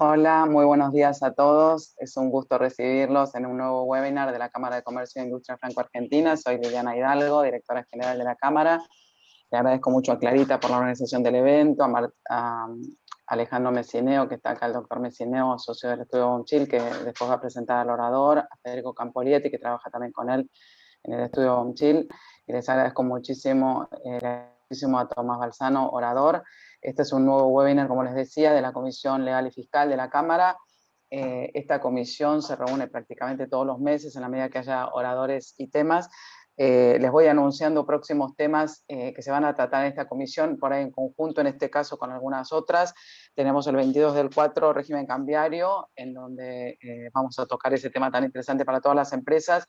Hola, muy buenos días a todos. Es un gusto recibirlos en un nuevo webinar de la Cámara de Comercio e Industria Franco-Argentina. Soy Liliana Hidalgo, directora general de la Cámara. Le agradezco mucho a Clarita por la organización del evento, a Alejandro Messineo, que está acá, el doctor Messineo, socio del Estudio Bonchil, que después va a presentar al orador, a Federico Campolietti, que trabaja también con él en el Estudio Bonchil. Y les agradezco muchísimo a Tomás Balzano, orador. Este es un nuevo webinar, como les decía, de la Comisión Legal y Fiscal de la Cámara. Esta comisión se reúne prácticamente todos los meses en la medida que haya oradores y temas. Les voy anunciando próximos temas que se van a tratar en esta comisión, por ahí en conjunto, en este caso con algunas otras. Tenemos el 22 del 4, régimen cambiario, en donde vamos a tocar ese tema tan interesante para todas las empresas.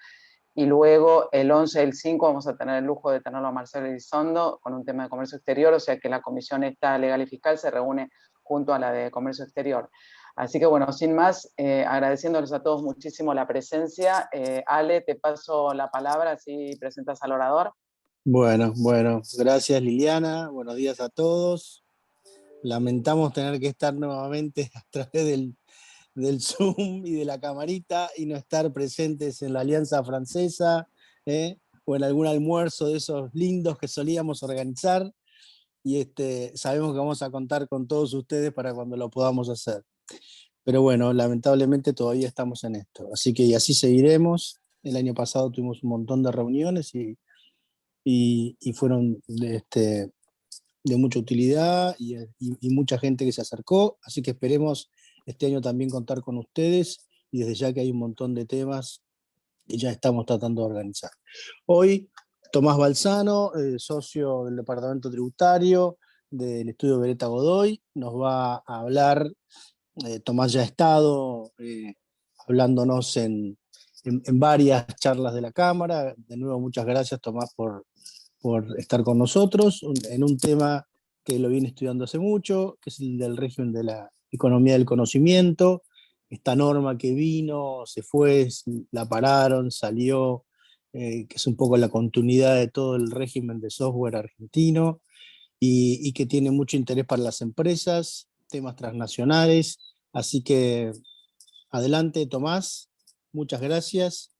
Y luego el 11 del 5 vamos a tener el lujo de tenerlo a Marcelo Elizondo con un tema de comercio exterior, o sea que la comisión esta legal y fiscal se reúne junto a la de comercio exterior. Así que bueno, sin más, agradeciéndoles a todos muchísimo la presencia. Ale, te paso la palabra, así presentas al orador. Bueno, gracias Liliana, buenos días a todos. Lamentamos tener que estar nuevamente a través del Zoom y de la camarita y no estar presentes en la Alianza Francesa, o en algún almuerzo de esos lindos que solíamos organizar. Y sabemos que vamos a contar con todos ustedes para cuando lo podamos hacer. Pero bueno, lamentablemente todavía estamos en esto. Así que y así seguiremos. El año pasado tuvimos un montón de reuniones y fueron de mucha utilidad y mucha gente que se acercó, así que esperemos este año también contar con ustedes y desde ya que hay un montón de temas que ya estamos tratando de organizar. Hoy Tomás Balzano, socio del Departamento Tributario del Estudio Beretta Godoy, nos va a hablar. Tomás ya ha estado hablándonos en varias charlas de la Cámara. De nuevo, muchas gracias Tomás por estar con nosotros en un tema que lo viene estudiando hace mucho, que es el del régimen de la economía del conocimiento. Esta norma que vino, se fue, la pararon, salió, que es un poco la continuidad de todo el régimen de software argentino y que tiene mucho interés para las empresas, temas transnacionales. Así que adelante, Tomás, muchas gracias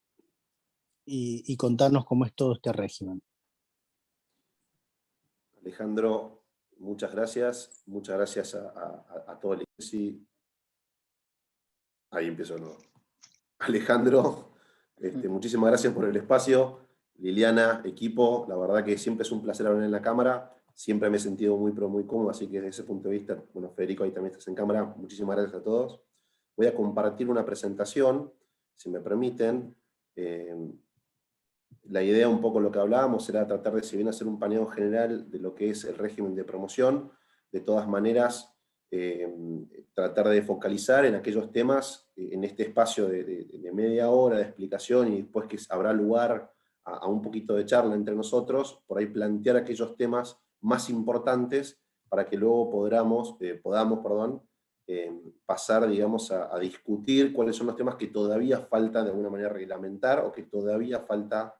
y contarnos cómo es todo este régimen. Alejandro, muchas gracias. Muchas gracias a todo el equipo. Ahí empiezo de nuevo. Alejandro, muchísimas gracias por el espacio. Liliana, equipo, la verdad que siempre es un placer hablar en la cámara. Siempre me he sentido muy, pero muy cómodo, así que desde ese punto de vista, bueno, Federico, ahí también estás en cámara. Muchísimas gracias a todos. Voy a compartir una presentación, si me permiten. La idea, un poco lo que hablábamos, era tratar de, si bien hacer un paneo general de lo que es el régimen de promoción, de todas maneras, tratar de focalizar en aquellos temas, en este espacio de media hora de explicación y después que habrá lugar a un poquito de charla entre nosotros, por ahí plantear aquellos temas más importantes para que luego podamos, pasar, digamos, a discutir cuáles son los temas que todavía falta de alguna manera reglamentar o que todavía falta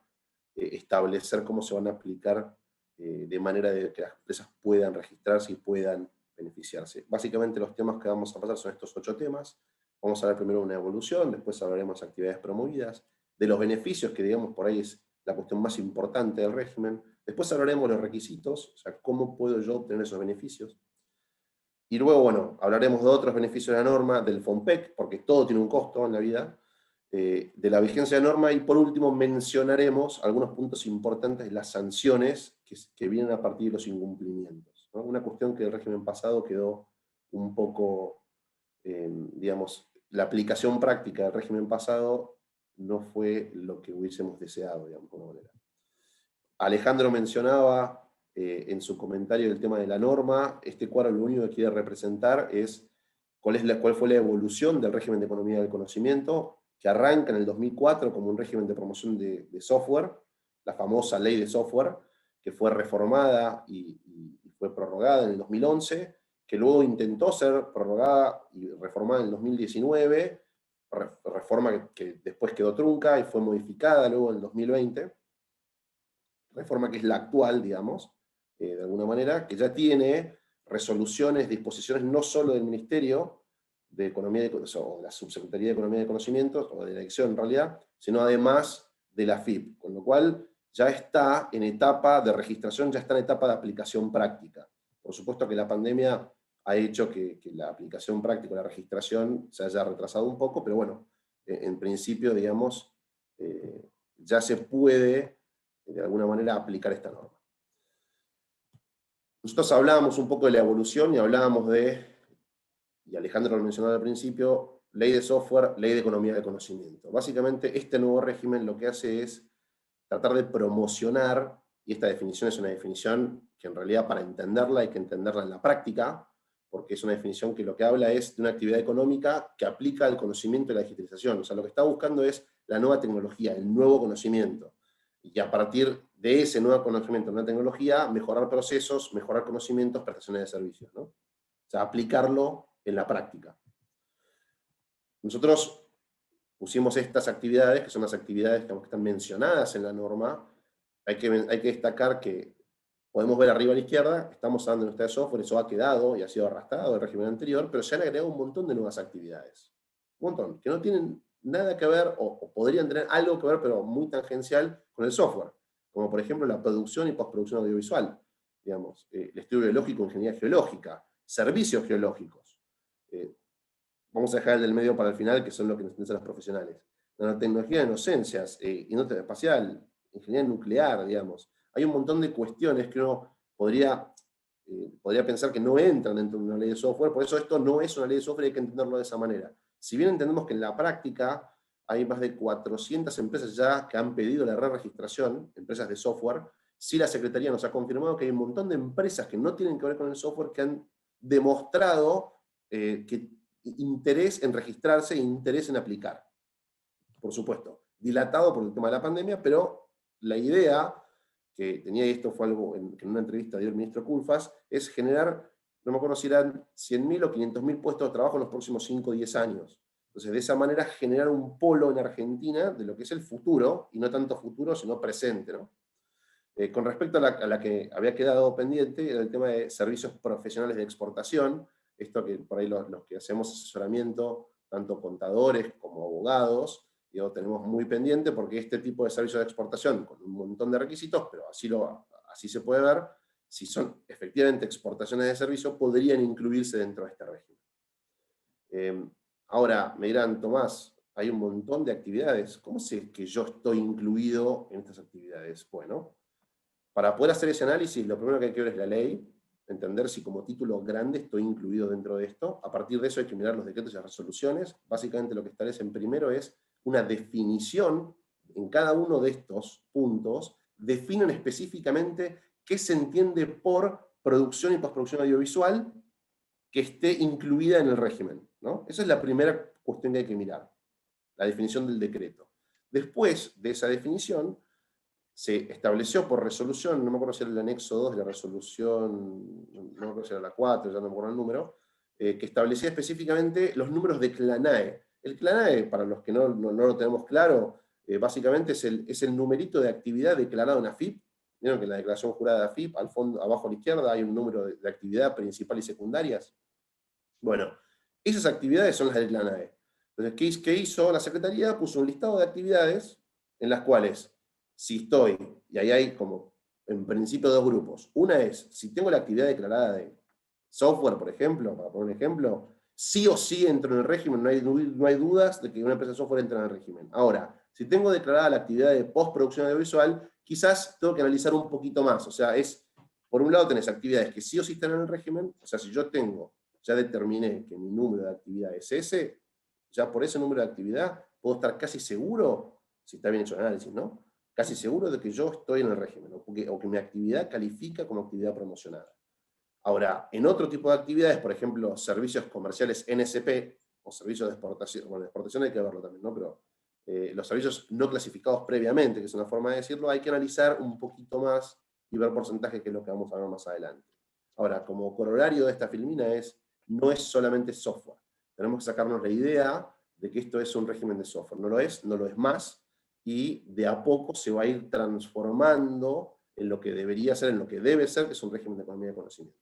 establecer cómo se van a aplicar de manera de que las empresas puedan registrarse y puedan beneficiarse. Básicamente los temas que vamos a pasar son estos 8 temas. Vamos a ver primero una evolución, después hablaremos de actividades promovidas, de los beneficios, que digamos por ahí es la cuestión más importante del régimen. Después hablaremos de los requisitos, o sea, cómo puedo yo obtener esos beneficios. Y luego, bueno, hablaremos de otros beneficios de la norma, del FOMPEC, porque todo tiene un costo en la vida, de la vigencia de la norma, y por último mencionaremos algunos puntos importantes de las sanciones que vienen a partir de los incumplimientos, ¿no? Una cuestión que el régimen pasado quedó un poco, digamos, la aplicación práctica del régimen pasado no fue lo que hubiésemos deseado, digamos, de alguna manera. Alejandro mencionaba en su comentario el tema de la norma. Este cuadro lo único que quiere representar es cuál fue la evolución del régimen de economía del conocimiento, que arranca en el 2004 como un régimen de promoción de software, la famosa ley de software, que fue reformada y fue prorrogada en el 2011, que luego intentó ser prorrogada y reformada en el 2019, reforma que después quedó trunca y fue modificada luego en el 2020, reforma que es la actual, digamos, de alguna manera, que ya tiene resoluciones, disposiciones no solo del Ministerio, de Economía o la Subsecretaría de Economía de Conocimientos, o de la Dirección en realidad, sino además de la AFIP, con lo cual ya está en etapa de registración, ya está en etapa de aplicación práctica. Por supuesto que la pandemia ha hecho que la aplicación práctica, la registración, se haya retrasado un poco, pero bueno, en principio, digamos, ya se puede, de alguna manera, aplicar esta norma. Nosotros hablábamos un poco de la evolución y hablábamos y Alejandro lo mencionó al principio, ley de software, ley de economía de conocimiento. Básicamente, este nuevo régimen lo que hace es tratar de promocionar, y esta definición es una definición que en realidad para entenderla hay que entenderla en la práctica, porque es una definición que lo que habla es de una actividad económica que aplica el conocimiento y la digitalización. O sea, lo que está buscando es la nueva tecnología, el nuevo conocimiento. Y a partir de ese nuevo conocimiento, nueva tecnología, mejorar procesos, mejorar conocimientos, prestaciones de servicios, ¿no? O sea, aplicarlo en la práctica. Nosotros pusimos estas actividades, que son las actividades que están mencionadas en la norma. Hay que destacar que podemos ver arriba a la izquierda, estamos hablando de ustedes software, eso ha quedado y ha sido arrastrado del régimen anterior, pero se han agregado un montón de nuevas actividades. Un montón, que no tienen nada que ver, o podrían tener algo que ver, pero muy tangencial con el software. Como por ejemplo la producción y postproducción audiovisual, digamos, el estudio biológico, ingeniería geológica, servicios geológicos. Vamos a dejar el del medio para el final, que son lo que nos interesan los profesionales. Nanotecnología de docencias, industria espacial, ingeniería nuclear, digamos. Hay un montón de cuestiones que uno podría pensar que no entran dentro de una ley de software, por eso esto no es una ley de software y hay que entenderlo de esa manera. Si bien entendemos que en la práctica hay más de 400 empresas ya que han pedido la re-registración, empresas de software, sí la Secretaría nos ha confirmado que hay un montón de empresas que no tienen que ver con el software que han demostrado que interés en registrarse e interés en aplicar. Por supuesto, dilatado por el tema de la pandemia, pero la idea que tenía, y esto fue algo que en una entrevista dio el ministro Culfas, es generar, no me acuerdo si eran 100.000 o 500.000 puestos de trabajo en los próximos 5 o 10 años. Entonces, de esa manera generar un polo en Argentina de lo que es el futuro, y no tanto futuro, sino presente, ¿no? Con respecto a la que había quedado pendiente, era el tema de servicios profesionales de exportación, esto que por ahí los que hacemos asesoramiento, tanto contadores como abogados, tenemos muy pendiente porque este tipo de servicios de exportación, con un montón de requisitos, pero así se puede ver, si son efectivamente exportaciones de servicio, podrían incluirse dentro de este régimen. Ahora, me dirán, Tomás, hay un montón de actividades, ¿cómo sé que yo estoy incluido en estas actividades? Bueno, para poder hacer ese análisis, lo primero que hay que ver es la ley, entender si como título grande estoy incluido dentro de esto. A partir de eso hay que mirar los decretos y las resoluciones. Básicamente lo que establecen primero es una definición en cada uno de estos puntos, definen específicamente qué se entiende por producción y postproducción audiovisual que esté incluida en el régimen, ¿no? Esa es la primera cuestión que hay que mirar, la definición del decreto. Después de esa definición, se estableció por resolución, no me acuerdo si era el anexo 2 de la resolución, no me acuerdo si era la 4, ya no me acuerdo el número, que establecía específicamente los números de CLANAE. El CLANAE, para los que no lo tenemos claro, básicamente es el numerito de actividad declarado en AFIP. Vieron que en la declaración jurada de AFIP, al fondo, abajo a la izquierda, hay un número de actividad principal y secundarias. Bueno, esas actividades son las del CLANAE. Entonces, ¿qué hizo la Secretaría? Puso un listado de actividades en las cuales, si estoy, y ahí hay como, en principio, dos grupos. Una es, si tengo la actividad declarada de software, por ejemplo, para poner un ejemplo, sí o sí entro en el régimen, no hay dudas de que una empresa de software entra en el régimen. Ahora, si tengo declarada la actividad de postproducción audiovisual, quizás tengo que analizar un poquito más. O sea, por un lado tenés actividades que sí o sí están en el régimen, o sea, si yo ya determiné que mi número de actividad es ese, ya por ese número de actividad puedo estar casi seguro, si está bien hecho el análisis, ¿no? Casi seguro de que yo estoy en el régimen, o que mi actividad califica como actividad promocionada. Ahora, en otro tipo de actividades, por ejemplo, servicios comerciales NSP, o servicios de exportación, bueno, de exportación hay que verlo también, ¿no? Pero los servicios no clasificados previamente, que es una forma de decirlo, hay que analizar un poquito más y ver porcentaje, que es lo que vamos a ver más adelante. Ahora, como corolario de esta filmina no es solamente software. Tenemos que sacarnos la idea de que esto es un régimen de software. No lo es más, y de a poco se va a ir transformando en lo que debería ser, en lo que debe ser, que es un régimen de economía de conocimiento.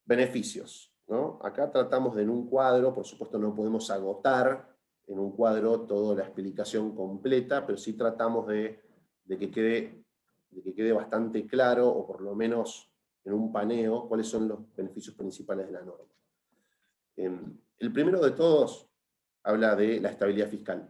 Beneficios. ¿no? Acá tratamos de en un cuadro, por supuesto no podemos agotar en un cuadro toda la explicación completa, pero sí tratamos de que quede bastante claro, o por lo menos en un paneo, cuáles son los beneficios principales de la norma. El primero de todos habla de la estabilidad fiscal.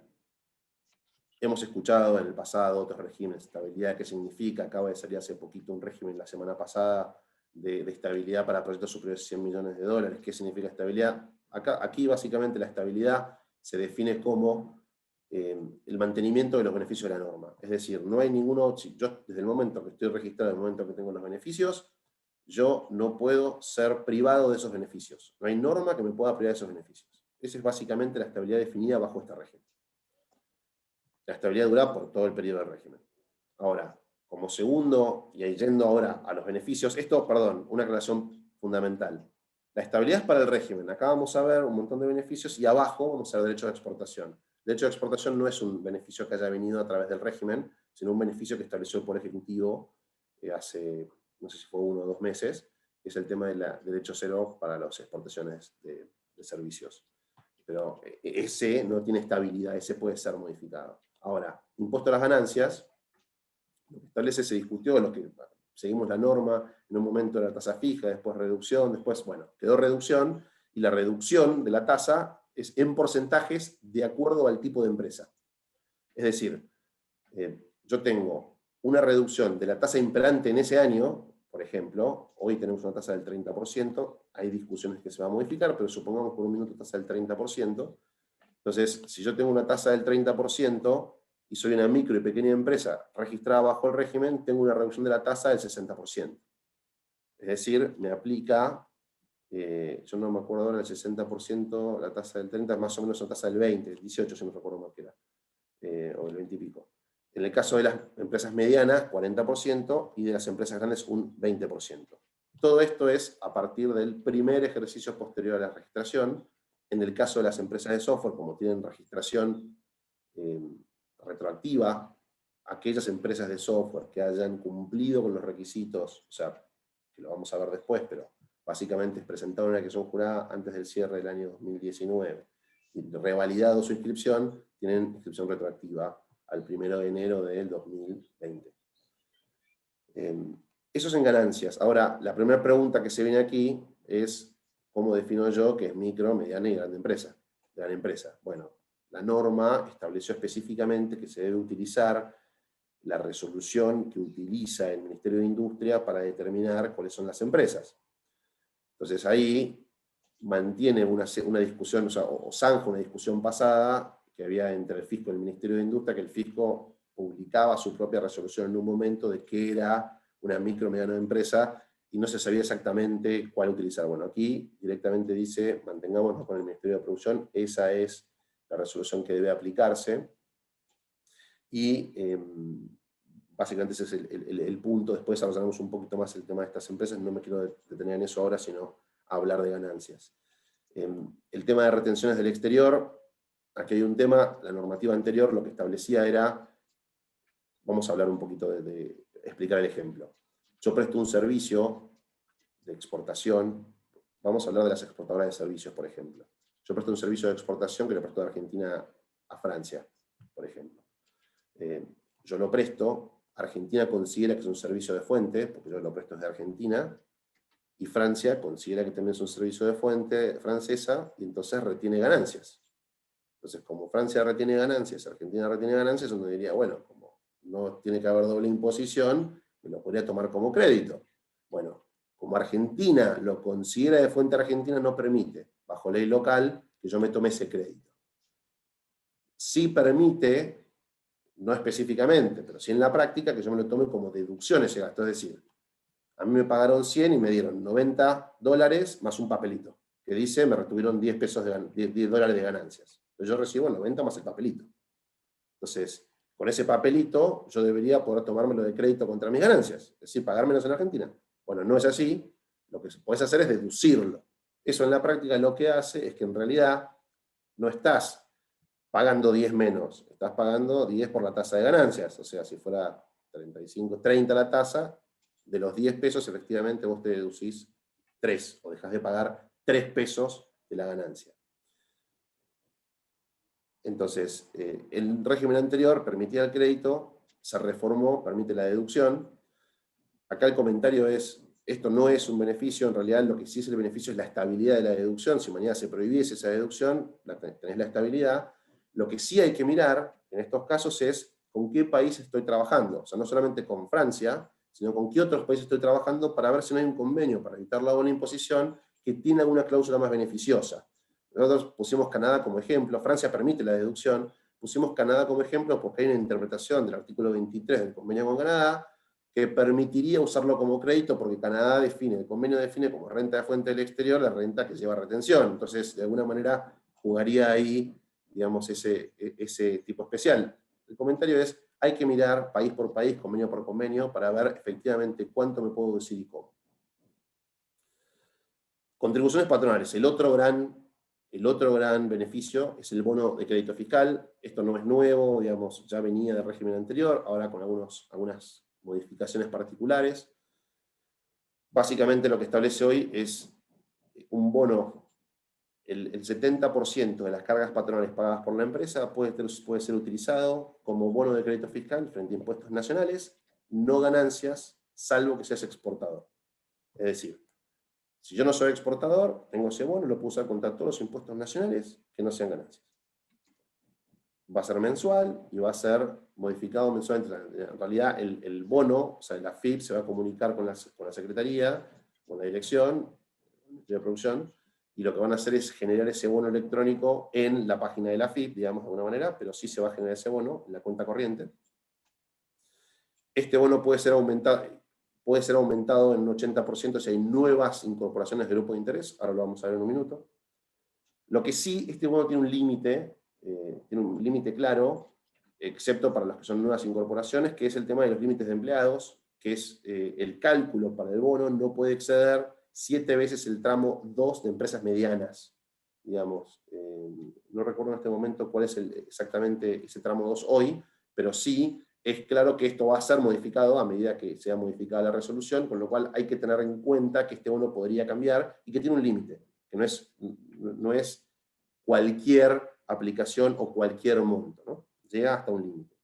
Hemos escuchado en el pasado otros regímenes de estabilidad. ¿Qué significa? Acaba de salir hace poquito un régimen la semana pasada de estabilidad para proyectos superiores a 100 millones de dólares. ¿Qué significa estabilidad? Aquí básicamente la estabilidad se define como el mantenimiento de los beneficios de la norma. Es decir, no hay ninguno, yo desde el momento que estoy registrado, desde el momento que tengo los beneficios, yo no puedo ser privado de esos beneficios. No hay norma que me pueda privar de esos beneficios. Esa es básicamente la estabilidad definida bajo este régimen. La estabilidad dura por todo el periodo del régimen. Ahora, como segundo, y ahí yendo ahora a los beneficios, una aclaración fundamental. La estabilidad es para el régimen. Acá vamos a ver un montón de beneficios y abajo vamos a ver derecho de exportación. Derecho de exportación no es un beneficio que haya venido a través del régimen, sino un beneficio que estableció el Poder Ejecutivo hace, no sé si fue 1 o 2 meses, que es el tema del derecho cero para las exportaciones de servicios. Pero ese no tiene estabilidad, ese puede ser modificado. Ahora, impuesto a las ganancias, lo que establece se discutió, los que seguimos la norma, en un momento era tasa fija, después reducción, después, bueno, quedó reducción, y la reducción de la tasa es en porcentajes de acuerdo al tipo de empresa. Es decir, yo tengo una reducción de la tasa imperante en ese año, por ejemplo, hoy tenemos una tasa del 30%, hay discusiones que se va a modificar, pero supongamos por un minuto tasa del 30%, entonces, si yo tengo una tasa del 30%, y soy una micro y pequeña empresa registrada bajo el régimen, tengo una reducción de la tasa del 60%. Es decir, me aplica, yo no me acuerdo ahora, el 60%, la tasa del 30% es más o menos una tasa del 20%, el 18% si no recuerdo mal que era, o el 20 y pico. En el caso de las empresas medianas, 40%, y de las empresas grandes, un 20%. Todo esto es a partir del primer ejercicio posterior a la registración. En el caso de las empresas de software, como tienen registración retroactiva, aquellas empresas de software que hayan cumplido con los requisitos, o sea, que lo vamos a ver después, pero básicamente es presentar una declaración jurada antes del cierre del año 2019, y revalidado su inscripción, tienen inscripción retroactiva al 1 de enero del 2020. Eso es en ganancias. Ahora, la primera pregunta que se viene aquí es, ¿cómo defino yo qué es micro, mediana y gran empresa? Bueno, la norma estableció específicamente que se debe utilizar la resolución que utiliza el Ministerio de Industria para determinar cuáles son las empresas. Entonces ahí mantiene una discusión, o zanja una discusión pasada que había entre el fisco y el Ministerio de Industria, que el fisco publicaba su propia resolución en un momento de qué era una micro o mediana empresa, y no se sabía exactamente cuál utilizar. Bueno, aquí directamente dice, mantengámonos con el Ministerio de Producción, esa es la resolución que debe aplicarse, y básicamente ese es el punto. Después desarrollamos un poquito más el tema de estas empresas, no me quiero detener en eso ahora, sino hablar de ganancias. El tema de retenciones del exterior, aquí hay un tema, la normativa anterior lo que establecía era, vamos a hablar un poquito de explicar el ejemplo. Yo presto un servicio de exportación, vamos a hablar de las exportadoras de servicios, por ejemplo. Yo presto un servicio de exportación que lo presto de Argentina a Francia, por ejemplo. Yo lo presto, Argentina considera que es un servicio de fuente, porque yo lo presto desde Argentina, y Francia considera que también es un servicio de fuente francesa, y entonces retiene ganancias. Entonces, como Francia retiene ganancias, Argentina retiene ganancias, uno diría, bueno, como no tiene que haber doble imposición, me lo podría tomar como crédito. Bueno, como Argentina lo considera de fuente argentina, no permite, bajo ley local, que yo me tome ese crédito. Sí permite, no específicamente, pero sí en la práctica, que yo me lo tome como deducción ese gasto. Es decir, a mí me pagaron 100 y me dieron $90 más un papelito, que dice, me retuvieron $10 de ganancias. Pero yo recibo 90 más el papelito. Entonces, con ese papelito, yo debería poder tomármelo de crédito contra mis ganancias, es decir, pagar menos en Argentina. Bueno, no es así. Lo que puedes hacer es deducirlo. Eso en la práctica lo que hace es que en realidad no estás pagando 10 menos, estás pagando 10 por la tasa de ganancias. O sea, si fuera 35, 30 la tasa, de los 10 pesos efectivamente vos te deducís 3, o dejás de pagar 3 pesos de la ganancia. Entonces, el régimen anterior permitía el crédito, se reformó, permite la deducción. Acá el comentario es, esto no es un beneficio, en realidad lo que sí es el beneficio es la estabilidad de la deducción. Si mañana se prohibiese esa deducción, tenés la estabilidad. Lo que sí hay que mirar en estos casos es con qué país estoy trabajando. O sea, no solamente con Francia, sino con qué otros países estoy trabajando para ver si no hay un convenio para evitar la doble imposición que tiene alguna cláusula más beneficiosa. Nosotros pusimos Canadá como ejemplo, Francia permite la deducción, pusimos Canadá como ejemplo porque hay una interpretación del artículo 23 del convenio con Canadá que permitiría usarlo como crédito porque Canadá define, el convenio define como renta de fuente del exterior la renta que lleva retención. Entonces, de alguna manera, jugaría ahí, digamos, ese tipo especial. El comentario es, hay que mirar país por país, convenio por convenio, para ver efectivamente cuánto me puedo deducir y cómo. Contribuciones patronales. El otro gran beneficio es el bono de crédito fiscal. Esto no es nuevo, digamos, ya venía del régimen anterior, ahora con algunas modificaciones particulares. Básicamente lo que establece hoy es un bono, el 70% de las cargas patronales pagadas por la empresa puede ser utilizado como bono de crédito fiscal frente a impuestos nacionales, no ganancias, salvo que seas exportador. Es decir, si yo no soy exportador, tengo ese bono, lo puedo usar contra todos los impuestos nacionales que no sean ganancias. Va a ser mensual y va a ser modificado mensualmente. En realidad, el bono, o sea, la AFIP se va a comunicar con la Secretaría, con la dirección de producción, y lo que van a hacer es generar ese bono electrónico en la página de la AFIP, digamos, de alguna manera, pero sí se va a generar ese bono en la cuenta corriente. Este bono puede ser aumentado en un 80% si hay nuevas incorporaciones de grupo de interés, ahora lo vamos a ver en un minuto. Lo que sí, este bono tiene un límite claro, excepto para las que son nuevas incorporaciones, que es el tema de los límites de empleados, que es el cálculo para el bono no puede exceder 7 veces el tramo 2 de empresas medianas, digamos. No recuerdo en este momento cuál es exactamente ese tramo 2 hoy, pero sí es claro que esto va a ser modificado a medida que sea modificada la resolución, con lo cual hay que tener en cuenta que este bono podría cambiar y que tiene un límite, que no es cualquier aplicación o cualquier monto, ¿no? Llega hasta un límite.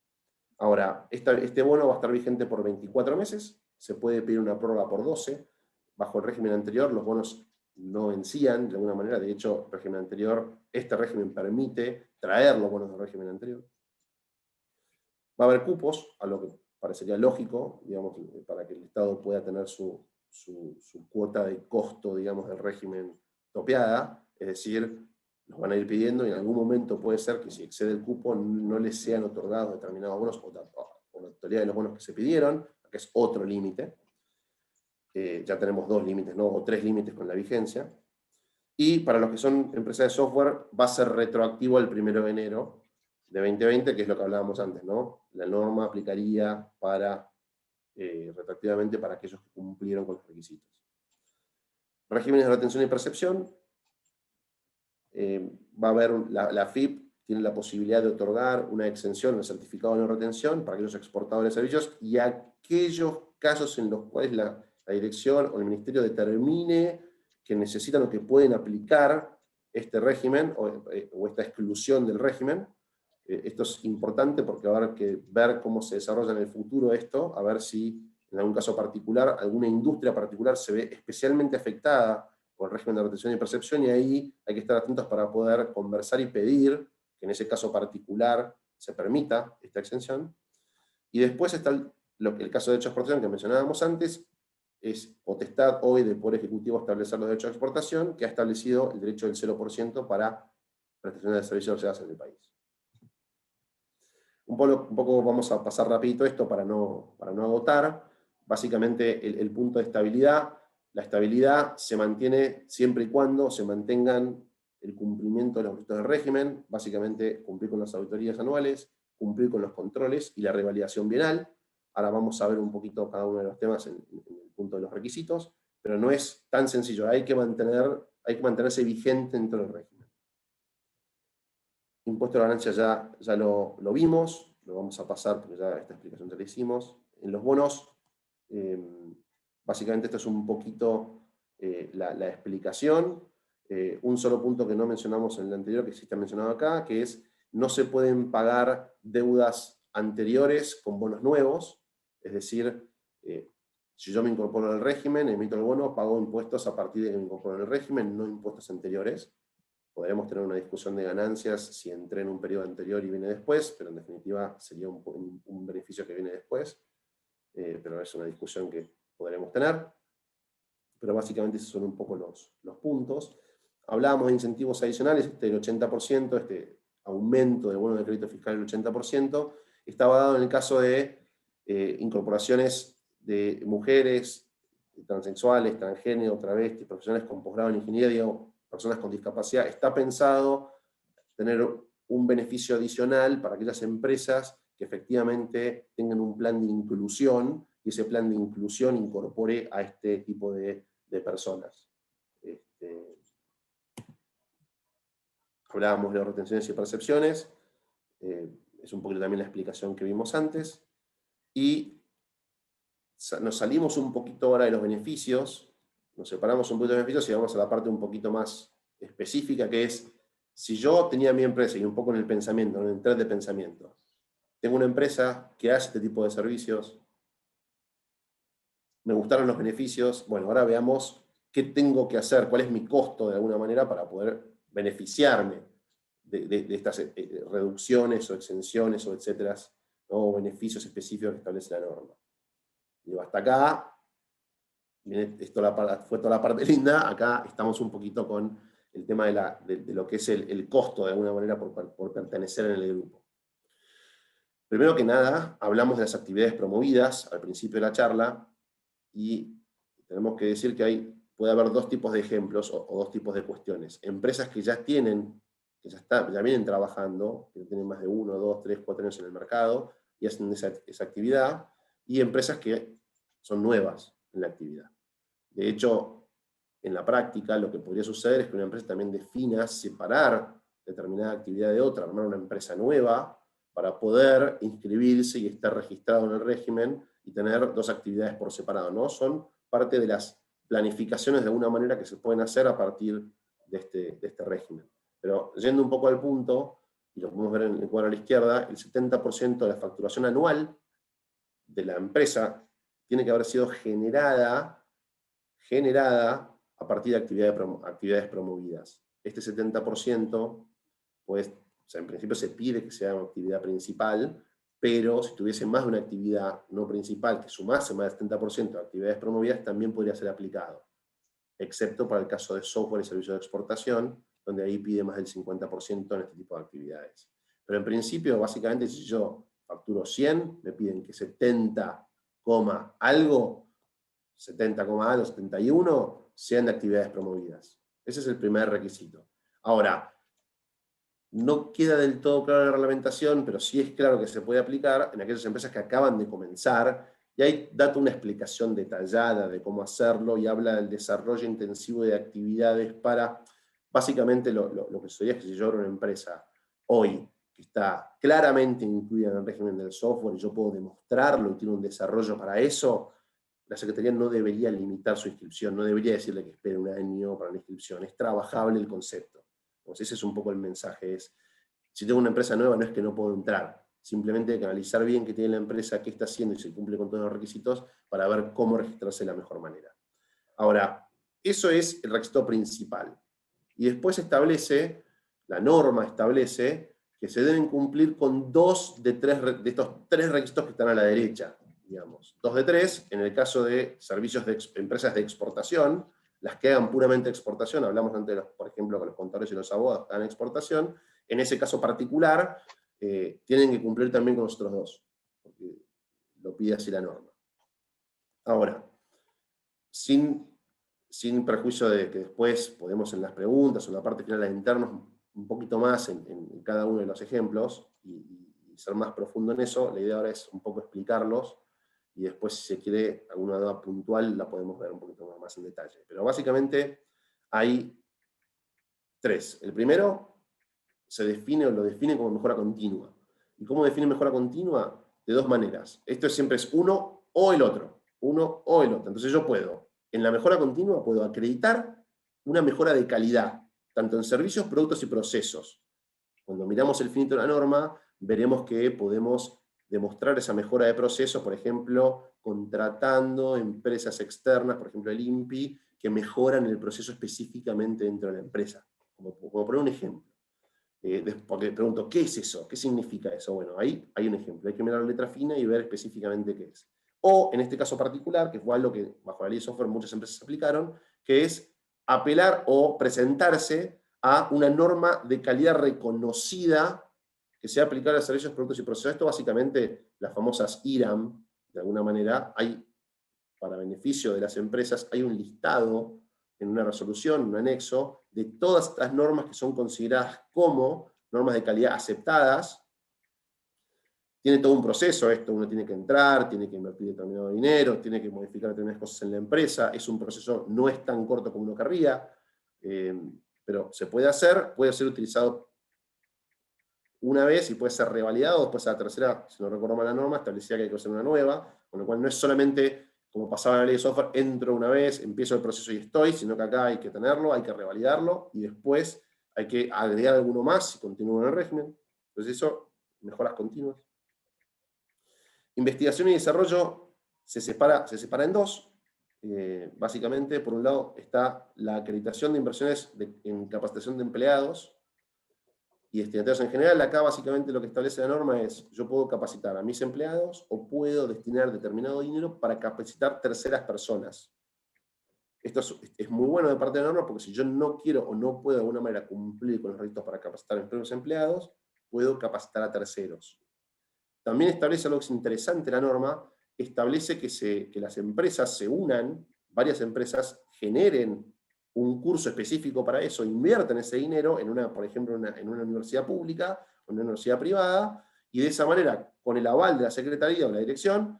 Ahora, este bono va a estar vigente por 24 meses, se puede pedir una prórroga por 12, bajo el régimen anterior los bonos no vencían de alguna manera, de hecho, el régimen anterior, este régimen permite traer los bonos del régimen anterior. Va a haber cupos, a lo que parecería lógico, digamos, para que el Estado pueda tener su cuota de costo, digamos, del régimen topeada, es decir, los van a ir pidiendo y en algún momento puede ser que si excede el cupo no les sean otorgados determinados bonos o la totalidad de los bonos que se pidieron, que es otro límite. Ya tenemos 2 límites, ¿no? O 3 límites con la vigencia. Y para los que son empresas de software va a ser retroactivo el 1 de enero de 2020, que es lo que hablábamos antes, ¿no? La norma aplicaría retroactivamente para aquellos que cumplieron con los requisitos. Regímenes de retención y percepción. Va a haber, la AFIP tiene la posibilidad de otorgar una exención al certificado de no retención para aquellos exportadores de servicios y aquellos casos en los cuales la dirección o el ministerio determine que necesitan o que pueden aplicar este régimen o esta exclusión del régimen. Esto es importante porque va a haber que ver cómo se desarrolla en el futuro esto, a ver si en algún caso particular, alguna industria particular se ve especialmente afectada por el régimen de retención y percepción, y ahí hay que estar atentos para poder conversar y pedir que en ese caso particular se permita esta exención. Y después está el caso de derecho de exportación que mencionábamos antes, es potestad hoy del Poder Ejecutivo establecer los derechos de exportación, que ha establecido el derecho del 0% para prestaciones de servicios realizadas en el país. Un poco vamos a pasar rapidito esto para no agotar. Básicamente el punto de estabilidad. La estabilidad se mantiene siempre y cuando se mantengan el cumplimiento de los requisitos del régimen, básicamente cumplir con las auditorías anuales, cumplir con los controles y la revalidación bienal. Ahora vamos a ver un poquito cada uno de los temas en el punto de los requisitos, pero no es tan sencillo, hay que mantenerse vigente dentro del régimen. Impuesto a la ganancia ya lo vimos, lo vamos a pasar porque ya esta explicación ya la hicimos. En los bonos, básicamente esto es un poquito la explicación. un solo punto que no mencionamos en el anterior, que sí está mencionado acá, que es no se pueden pagar deudas anteriores con bonos nuevos, es decir, si yo me incorporo al régimen, emito el bono, pago impuestos a partir de que me incorporo al régimen, no impuestos anteriores. Podremos tener una discusión de ganancias si entré en un periodo anterior y viene después, pero en definitiva sería un beneficio que viene después. Pero es una discusión que podremos tener. Pero básicamente esos son un poco los puntos. Hablábamos de incentivos adicionales, el 80%, este aumento de bono de crédito fiscal del 80%, estaba dado en el caso de incorporaciones de mujeres, transexuales, transgénero, travestis, profesionales con posgrado en ingeniería o personas con discapacidad. Está pensado tener un beneficio adicional para aquellas empresas que efectivamente tengan un plan de inclusión y ese plan de inclusión incorpore a este tipo de personas. Hablábamos de retenciones y percepciones, es un poquito también la explicación que vimos antes, y nos salimos un poquito ahora de los beneficios, nos separamos un poquito de los beneficios y vamos a la parte un poquito más específica, que es, si yo tenía mi empresa, y un poco en el pensamiento, en el tren de pensamiento, tengo una empresa que hace este tipo de servicios, me gustaron los beneficios, bueno, ahora veamos qué tengo que hacer, cuál es mi costo de alguna manera para poder beneficiarme de estas reducciones o exenciones o etcétera, ¿no? O beneficios específicos que establece la norma. Digo, hasta acá, fue toda la parte linda, acá estamos un poquito con el tema de lo que es el costo de alguna manera por pertenecer en el grupo. Primero que nada, hablamos de las actividades promovidas al principio de la charla, y tenemos que decir que puede haber dos tipos de ejemplos o dos tipos de cuestiones. Empresas que ya tienen, ya vienen trabajando, que tienen más de 1, 2, 3, 4 años en el mercado y hacen esa actividad, y empresas que son nuevas en la actividad. De hecho, en la práctica lo que podría suceder es que una empresa también defina separar determinada actividad de otra, armar una empresa nueva para poder inscribirse y estar registrado en el régimen y tener dos actividades por separado, ¿no? Son parte de las planificaciones de alguna manera que se pueden hacer a partir de este régimen. Pero yendo un poco al punto, y lo podemos ver en el cuadro a la izquierda, el 70% de la facturación anual de la empresa tiene que haber sido generada a partir de actividades promovidas. Este 70%, pues, o sea, en principio se pide que sea una actividad principal, pero si tuviese más de una actividad no principal que sumase más del 70% de actividades promovidas, también podría ser aplicado, excepto para el caso de software y servicios de exportación, donde ahí pide más del 50% en este tipo de actividades. Pero en principio, básicamente, si yo facturo 100, me piden que 70, algo, 70, algo, 71, sean de actividades promovidas. Ese es el primer requisito. Ahora, no queda del todo clara la reglamentación, pero sí es claro que se puede aplicar en aquellas empresas que acaban de comenzar, y ahí da una explicación detallada de cómo hacerlo, y habla del desarrollo intensivo de actividades para, básicamente lo que sería que si yo era una empresa hoy, que está claramente incluida en el régimen del software, y yo puedo demostrarlo y tiene un desarrollo para eso, la Secretaría no debería limitar su inscripción, no debería decirle que espere un año para la inscripción, es trabajable el concepto. Entonces ese es un poco el mensaje, si tengo una empresa nueva no es que no puedo entrar, simplemente hay que analizar bien qué tiene la empresa, qué está haciendo y si cumple con todos los requisitos para ver cómo registrarse de la mejor manera. Ahora, eso es el requisito principal. Y después la norma establece que se deben cumplir con 2 de estos 3 requisitos que están a la derecha, digamos. 2 de 3, en el caso de servicios de empresas de exportación, las que hagan puramente exportación, hablamos antes, por ejemplo, con los contadores y los abogados que hagan exportación, en ese caso particular, tienen que cumplir también con los otros 2, porque lo pide así la norma. Ahora, sin perjuicio de que después podemos en las preguntas o en la parte final adentrarnos un poquito más en cada uno de los ejemplos y ser más profundo en eso, la idea ahora es un poco explicarlos, y después si se quiere alguna duda puntual la podemos ver un poquito más en detalle. Pero básicamente hay 3. El primero lo define como mejora continua. ¿Y cómo define mejora continua? De 2 maneras. Esto siempre es uno o el otro. Entonces yo puedo, en la mejora continua, puedo acreditar una mejora de calidad, tanto en servicios, productos y procesos. Cuando miramos el finito de la norma, veremos que podemos demostrar esa mejora de proceso, por ejemplo, contratando empresas externas, por ejemplo el INPI, que mejoran el proceso específicamente dentro de la empresa. Como poner un ejemplo. Porque pregunto, ¿qué es eso? ¿Qué significa eso? Bueno, ahí hay un ejemplo. Hay que mirar la letra fina y ver específicamente qué es. O, en este caso particular, que fue algo que bajo la ley de software muchas empresas aplicaron, que es apelar o presentarse a una norma de calidad reconocida que sea aplicable a servicios, productos y procesos. Esto básicamente, las famosas IRAM, de alguna manera, hay, para beneficio de las empresas, hay un listado en una resolución, un anexo, de todas estas normas que son consideradas como normas de calidad aceptadas. Tiene todo un proceso esto, uno tiene que entrar, tiene que invertir determinado dinero, tiene que modificar determinadas cosas en la empresa, es un proceso, no es tan corto como uno querría, pero se puede ser utilizado una vez y puede ser revalidado, después a la tercera, si no recuerdo mal la norma, establecía que hay que hacer una nueva, con lo cual no es solamente, como pasaba en la ley de software, entro una vez, empiezo el proceso y estoy, sino que acá hay que tenerlo, hay que revalidarlo, y después hay que agregar alguno más si continúo en el régimen. Entonces eso, mejoras continuas. Investigación y desarrollo se separa en dos. Básicamente, por un lado, está la acreditación de inversiones en capacitación de empleados y destinatarios en general. Acá básicamente lo que establece la norma es, yo puedo capacitar a mis empleados o puedo destinar determinado dinero para capacitar terceras personas. Esto es muy bueno de parte de la norma porque si yo no quiero o no puedo de alguna manera cumplir con los requisitos para capacitar a mis propios empleados, puedo capacitar a terceros. También establece algo que es interesante la norma, establece que las empresas se unan, varias empresas generen un curso específico para eso, invierten ese dinero en por ejemplo, en una universidad pública o en una universidad privada, y de esa manera, con el aval de la Secretaría o la dirección,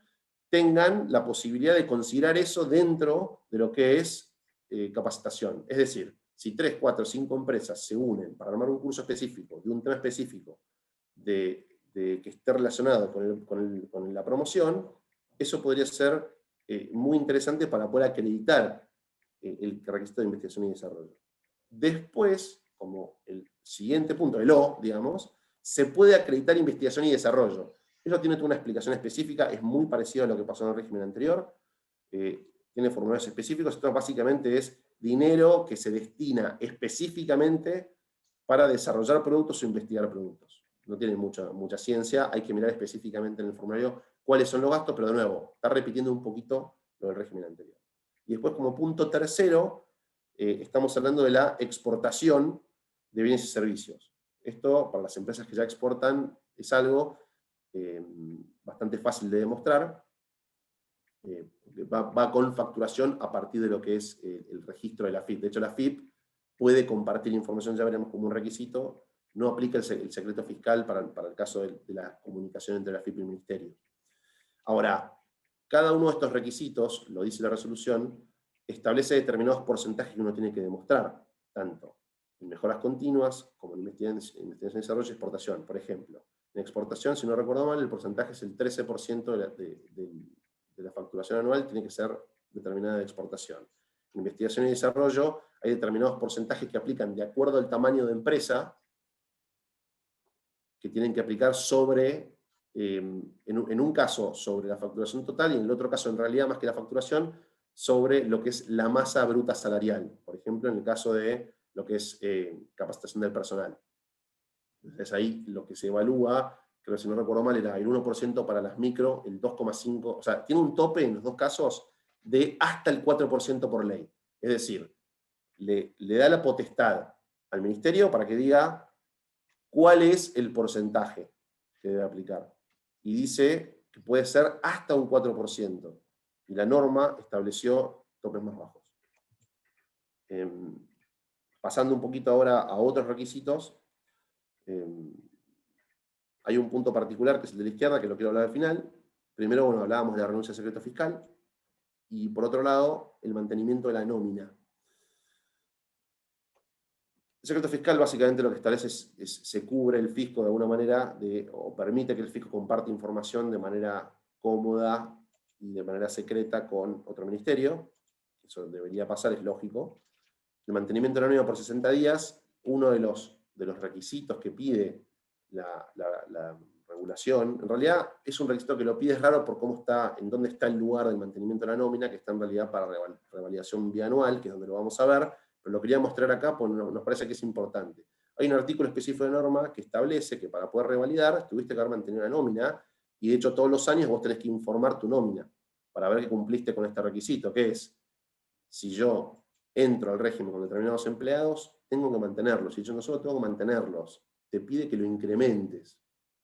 tengan la posibilidad de considerar eso dentro de lo que es capacitación. Es decir, si 3, 4, 5 empresas se unen para armar un curso específico, de un tema específico, que esté relacionado con la promoción, eso podría ser muy interesante para poder acreditar el requisito de investigación y desarrollo. Después, como el siguiente punto, el O, digamos, se puede acreditar investigación y desarrollo. Eso tiene una explicación específica, es muy parecido a lo que pasó en el régimen anterior, tiene formularios específicos. Esto básicamente es dinero que se destina específicamente para desarrollar productos o investigar productos. No tiene mucha ciencia, hay que mirar específicamente en el formulario cuáles son los gastos, pero de nuevo, está repitiendo un poquito lo del régimen anterior. Y después, como punto tercero, estamos hablando de la exportación de bienes y servicios. Esto, para las empresas que ya exportan, es algo bastante fácil de demostrar. Va con facturación a partir de lo que es el registro de la FIP. De hecho, la FIP puede compartir información, ya veremos como un requisito, no aplica el secreto fiscal para el caso de la comunicación entre la FIP y el Ministerio. Ahora, cada uno de estos requisitos, lo dice la resolución, establece determinados porcentajes que uno tiene que demostrar, tanto en mejoras continuas como en investigación, desarrollo y exportación. Por ejemplo, en exportación, si no recuerdo mal, el porcentaje es el 13% de la facturación anual tiene que ser determinada de exportación. En investigación y desarrollo hay determinados porcentajes que aplican de acuerdo al tamaño de empresa, que tienen que aplicar sobre, en un caso sobre la facturación total y en el otro caso, en realidad, más que la facturación, sobre lo que es la masa bruta salarial. Por ejemplo, en el caso de lo que es capacitación del personal. Entonces ahí lo que se evalúa, creo que si no recuerdo mal, era el 1% para las micro, el 2,5%, o sea, tiene un tope en los dos casos de hasta el 4% por ley. Es decir, le da la potestad al ministerio para que diga cuál es el porcentaje que debe aplicar. Y dice que puede ser hasta un 4%. Y la norma estableció topes más bajos. Pasando un poquito ahora a otros requisitos, hay un punto particular que es el de la izquierda, que lo quiero hablar al final. Primero, bueno, hablábamos de la renuncia al secreto fiscal, y por otro lado, el mantenimiento de la nómina. El secreto fiscal básicamente lo que establece es se cubre el fisco de alguna manera, o permite que el fisco comparte información de manera cómoda y de manera secreta con otro ministerio. Eso debería pasar, es lógico. el mantenimiento de la nómina por 60 días, uno de los requisitos que pide la regulación, en realidad es un requisito que lo pide, es raro por cómo está, en dónde está el lugar del mantenimiento de la nómina, que está en realidad para revalidación bianual, que es donde lo vamos a ver, pero lo quería mostrar acá porque nos parece que es importante. Hay un artículo específico de norma que establece que para poder revalidar tuviste que haber mantenido una nómina, y de hecho todos los años vos tenés que informar tu nómina para ver que cumpliste con este requisito, que es, si yo entro al régimen con determinados empleados, tengo que mantenerlos, si yo no solo tengo que mantenerlos, te pide que lo incrementes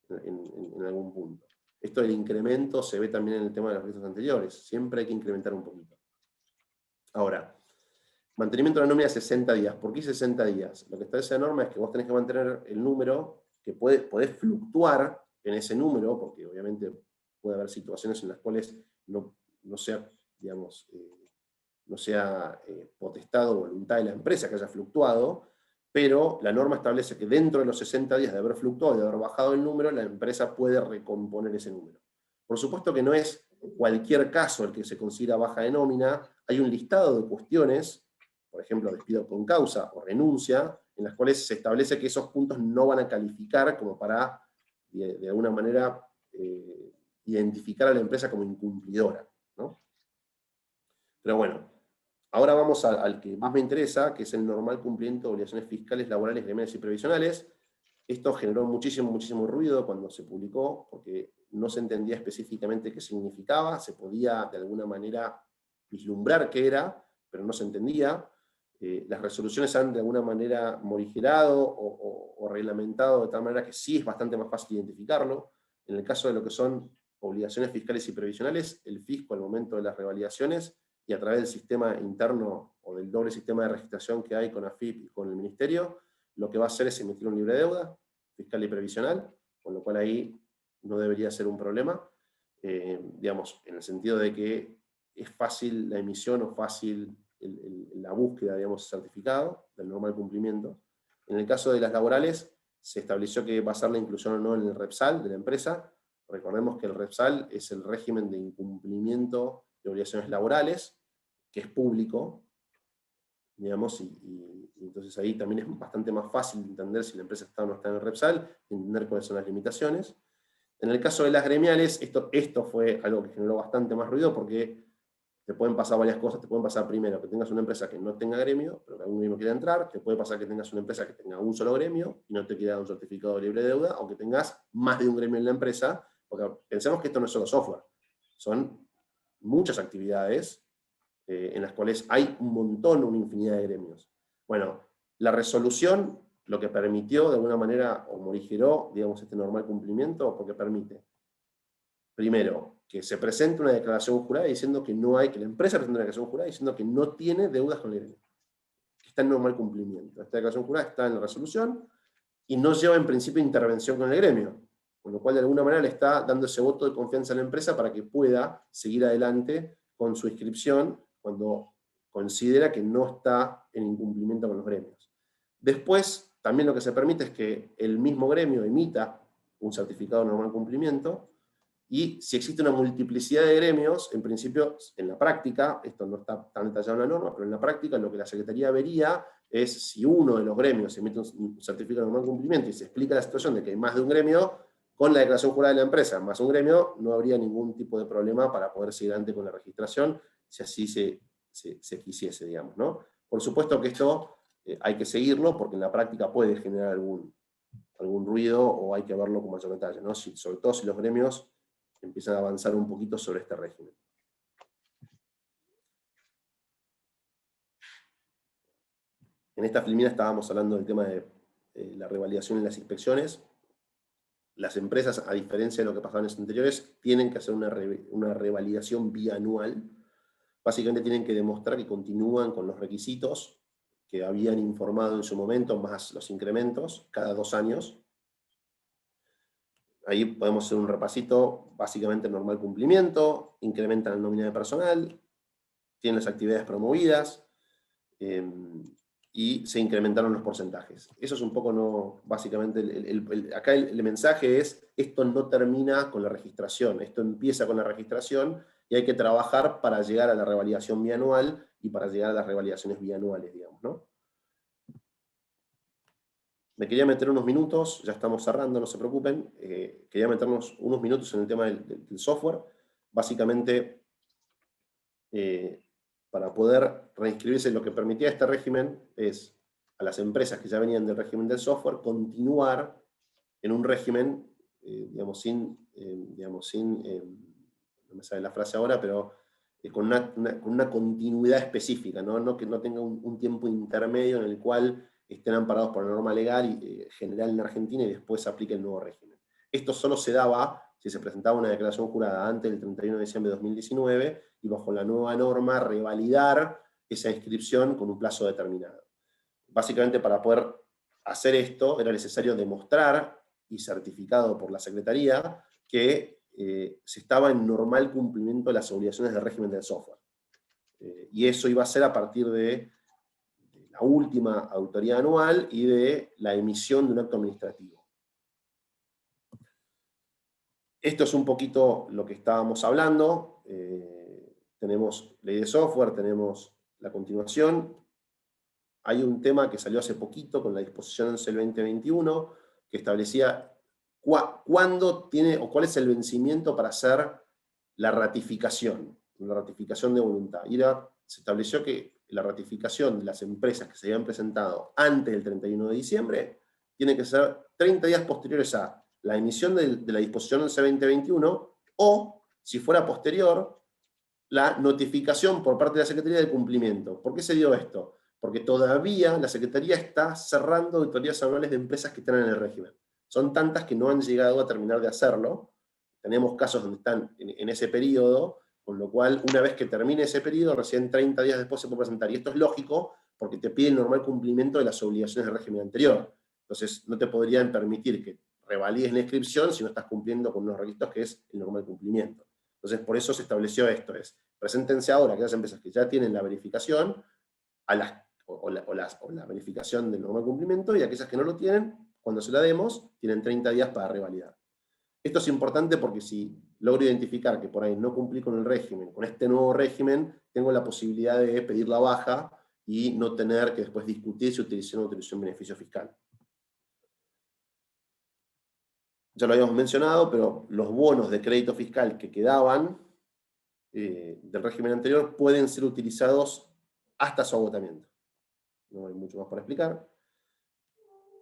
en algún punto. Esto del incremento se ve también en el tema de los registros anteriores, siempre hay que incrementar un poquito. Ahora, mantenimiento de la nómina 60 días. ¿Por qué 60 días? Lo que establece la norma es que vos tenés que mantener el número, que podés fluctuar en ese número, porque obviamente puede haber situaciones en las cuales no sea, digamos, no sea potestad o voluntad de la empresa que haya fluctuado, pero la norma establece que dentro de los 60 días de haber fluctuado y de haber bajado el número, la empresa puede recomponer ese número. Por supuesto que no es cualquier caso el que se considera baja de nómina, hay un listado de cuestiones, por ejemplo, despido con causa o renuncia, en las cuales se establece que esos puntos no van a calificar como para, de alguna manera, identificar a la empresa como incumplidora, ¿no? Pero bueno, ahora vamos al que más me interesa, que es el normal cumplimiento de obligaciones fiscales, laborales, gremiales y previsionales. Esto generó muchísimo ruido cuando se publicó, porque no se entendía específicamente qué significaba, se podía de alguna manera vislumbrar qué era, pero no se entendía. Las resoluciones han de alguna manera morigerado o reglamentado de tal manera que sí es bastante más fácil identificarlo. En el caso de lo que son obligaciones fiscales y previsionales, el fisco al momento de las revalidaciones y a través del sistema interno o del doble sistema de registración que hay con AFIP y con el Ministerio, lo que va a hacer es emitir un libre de deuda fiscal y previsional, con lo cual ahí no debería ser un problema, digamos, en el sentido de que es fácil la emisión o fácil la búsqueda, digamos, certificado del normal cumplimiento. En el caso de las laborales, se estableció que va a ser la inclusión o no en el REPSAL de la empresa. Recordemos que el REPSAL es el régimen de incumplimiento de obligaciones laborales, que es público, digamos, y entonces ahí también es bastante más fácil entender si la empresa está o no está en el REPSAL, entender cuáles son las limitaciones. En el caso de las gremiales, esto fue algo que generó bastante más ruido, porque te pueden pasar varias cosas. Te pueden pasar primero que tengas una empresa que no tenga gremio, pero que algún gremio quiera entrar. Te puede pasar que tengas una empresa que tenga un solo gremio y no te quiera dar un certificado de libre deuda, o que tengas más de un gremio en la empresa, porque pensemos que esto no es solo software, son muchas actividades en las cuales hay un montón, una infinidad de gremios. Bueno, la resolución lo que permitió de alguna manera, o morigeró, digamos, este normal cumplimiento, porque permite, primero, que se presente una declaración jurada diciendo que no hay, que la empresa presente una declaración jurada diciendo que no tiene deudas con el gremio, que está en normal cumplimiento. Esta declaración jurada está en la resolución y no lleva en principio intervención con el gremio, con lo cual de alguna manera le está dando ese voto de confianza a la empresa para que pueda seguir adelante con su inscripción cuando considera que no está en incumplimiento con los gremios. Después, también lo que se permite es que el mismo gremio emita un certificado de normal cumplimiento, y si existe una multiplicidad de gremios, en principio, en la práctica, esto no está tan detallado en la norma, pero en la práctica lo que la Secretaría vería es si uno de los gremios emite un certificado de normal cumplimiento y se explica la situación de que hay más de un gremio, con la declaración jurada de la empresa más un gremio, no habría ningún tipo de problema para poder seguir adelante con la registración, si así se quisiese, digamos, ¿no? Por supuesto que esto hay que seguirlo, porque en la práctica puede generar algún ruido, o hay que verlo con mayor detalle, ¿no? Sobre todo si los gremios empiezan a avanzar un poquito sobre este régimen. En esta filmina estábamos hablando del tema de la revalidación y las inspecciones. Las empresas, a diferencia de lo que pasaba en los anteriores, tienen que hacer una revalidación bianual. Básicamente tienen que demostrar que continúan con los requisitos que habían informado en su momento, más los incrementos, cada 2 años. Ahí podemos hacer un repasito, básicamente normal cumplimiento, incrementan la nómina de personal, tienen las actividades promovidas, y se incrementaron los porcentajes. Eso es un poco, no, básicamente, acá el mensaje es, esto no termina con la registración, esto empieza con la registración, y hay que trabajar para llegar a la revalidación bianual, y para llegar a las revalidaciones bianuales, digamos, ¿no? me quería meter unos minutos, ya estamos cerrando, no se preocupen, quería meternos unos minutos en el tema del software. Básicamente, para poder reinscribirse, lo que permitía este régimen es a las empresas que ya venían del régimen del software continuar en un régimen, digamos, no me sale la frase ahora, pero con una continuidad específica, ¿no? Que no tenga un tiempo intermedio en el cual estén amparados por la norma legal general en Argentina y después se aplique el nuevo régimen. Esto solo se daba si se presentaba una declaración jurada antes del 31 de diciembre de 2019 y bajo la nueva norma revalidar esa inscripción con un plazo determinado. Básicamente, para poder hacer esto era necesario demostrar, y certificado por la Secretaría, que se estaba en normal cumplimiento de las obligaciones del régimen del software. Y eso iba a ser a partir de la última auditoría anual y de la emisión de un acto administrativo. Esto es un poquito lo que estábamos hablando. Tenemos ley de software, tenemos la continuación. Hay un tema que salió hace poquito con la disposición 11 del 2021 que establecía cuándo tiene o cuál es el vencimiento para hacer la ratificación de voluntad. Y se estableció que la ratificación de las empresas que se habían presentado antes del 31 de diciembre tiene que ser 30 días posteriores a la emisión de la disposición 11 del 2021 o, si fuera posterior, la notificación por parte de la Secretaría del cumplimiento. ¿Por qué se dio esto? Porque todavía la Secretaría está cerrando auditorías anuales de empresas que están en el régimen. Son tantas que no han llegado a terminar de hacerlo. Tenemos casos donde están en ese periodo, con lo cual, una vez que termine ese periodo, recién 30 días después se puede presentar. Y esto es lógico porque te pide el normal cumplimiento de las obligaciones del régimen anterior. Entonces, no te podrían permitir que revalides la inscripción si no estás cumpliendo con unos requisitos que es el normal cumplimiento. Entonces, por eso se estableció esto, preséntense ahora aquellas empresas que ya tienen la verificación, o la verificación del normal cumplimiento, y aquellas que no lo tienen, cuando se la demos, tienen 30 días para revalidar. Esto es importante porque si logro identificar que por ahí no cumplí con el régimen, con este nuevo régimen, tengo la posibilidad de pedir la baja y no tener que después discutir si utilicé o no utilicé un beneficio fiscal. Ya lo habíamos mencionado, pero los bonos de crédito fiscal que quedaban del régimen anterior pueden ser utilizados hasta su agotamiento. No hay mucho más para explicar.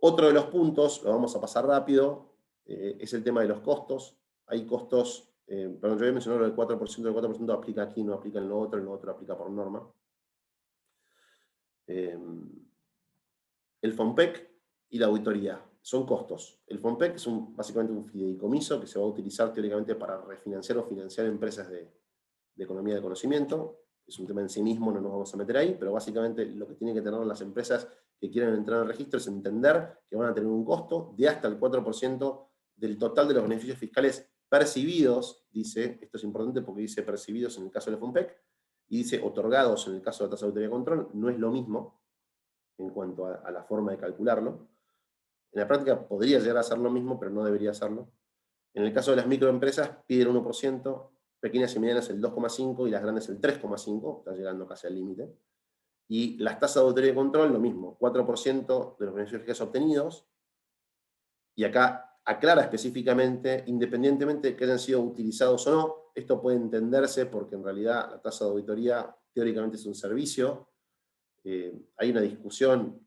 Otro de los puntos, lo vamos a pasar rápido, es el tema de los costos. Hay costos, perdón, yo había mencionado el 4%, el 4% aplica aquí, no aplica en lo otro aplica por norma. El FOMPEC y la auditoría son costos. El FOMPEC es básicamente un fideicomiso que se va a utilizar teóricamente para refinanciar o financiar empresas de economía de conocimiento. Es un tema en sí mismo, no nos vamos a meter ahí, pero básicamente lo que tienen que tener las empresas que quieren entrar al registro es entender que van a tener un costo de hasta el 4% del total de los beneficios fiscales percibidos, dice, esto es importante porque dice percibidos en el caso del FOMPEC, y dice otorgados en el caso de la tasa de auditoría de control, no es lo mismo en cuanto a la forma de calcularlo. En la práctica podría llegar a ser lo mismo, pero no debería serlo. En el caso de las microempresas piden 1%, pequeñas y medianas el 2,5% y las grandes el 3,5%, está llegando casi al límite. Y las tasas de auditoría de control, lo mismo, 4% de los beneficios fiscales obtenidos, y acá aclara específicamente, independientemente de que hayan sido utilizados o no, esto puede entenderse porque en realidad la tasa de auditoría teóricamente es un servicio. Hay una discusión,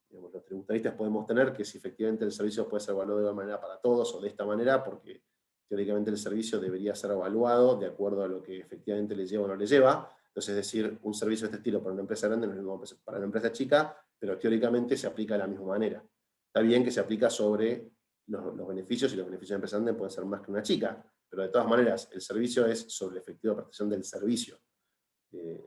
digamos, los tributaristas podemos tener, que si efectivamente el servicio puede ser evaluado de igual manera para todos o de esta manera, porque teóricamente el servicio debería ser evaluado de acuerdo a lo que efectivamente le lleva o no le lleva. Entonces, es decir, un servicio de este estilo para una empresa grande no es lo mismo para una empresa chica, pero teóricamente se aplica de la misma manera. Está bien que se aplica sobre los beneficios, y los beneficios de una empresa grande pueden ser más que una chica, pero de todas maneras, el servicio es sobre la efectiva prestación del servicio,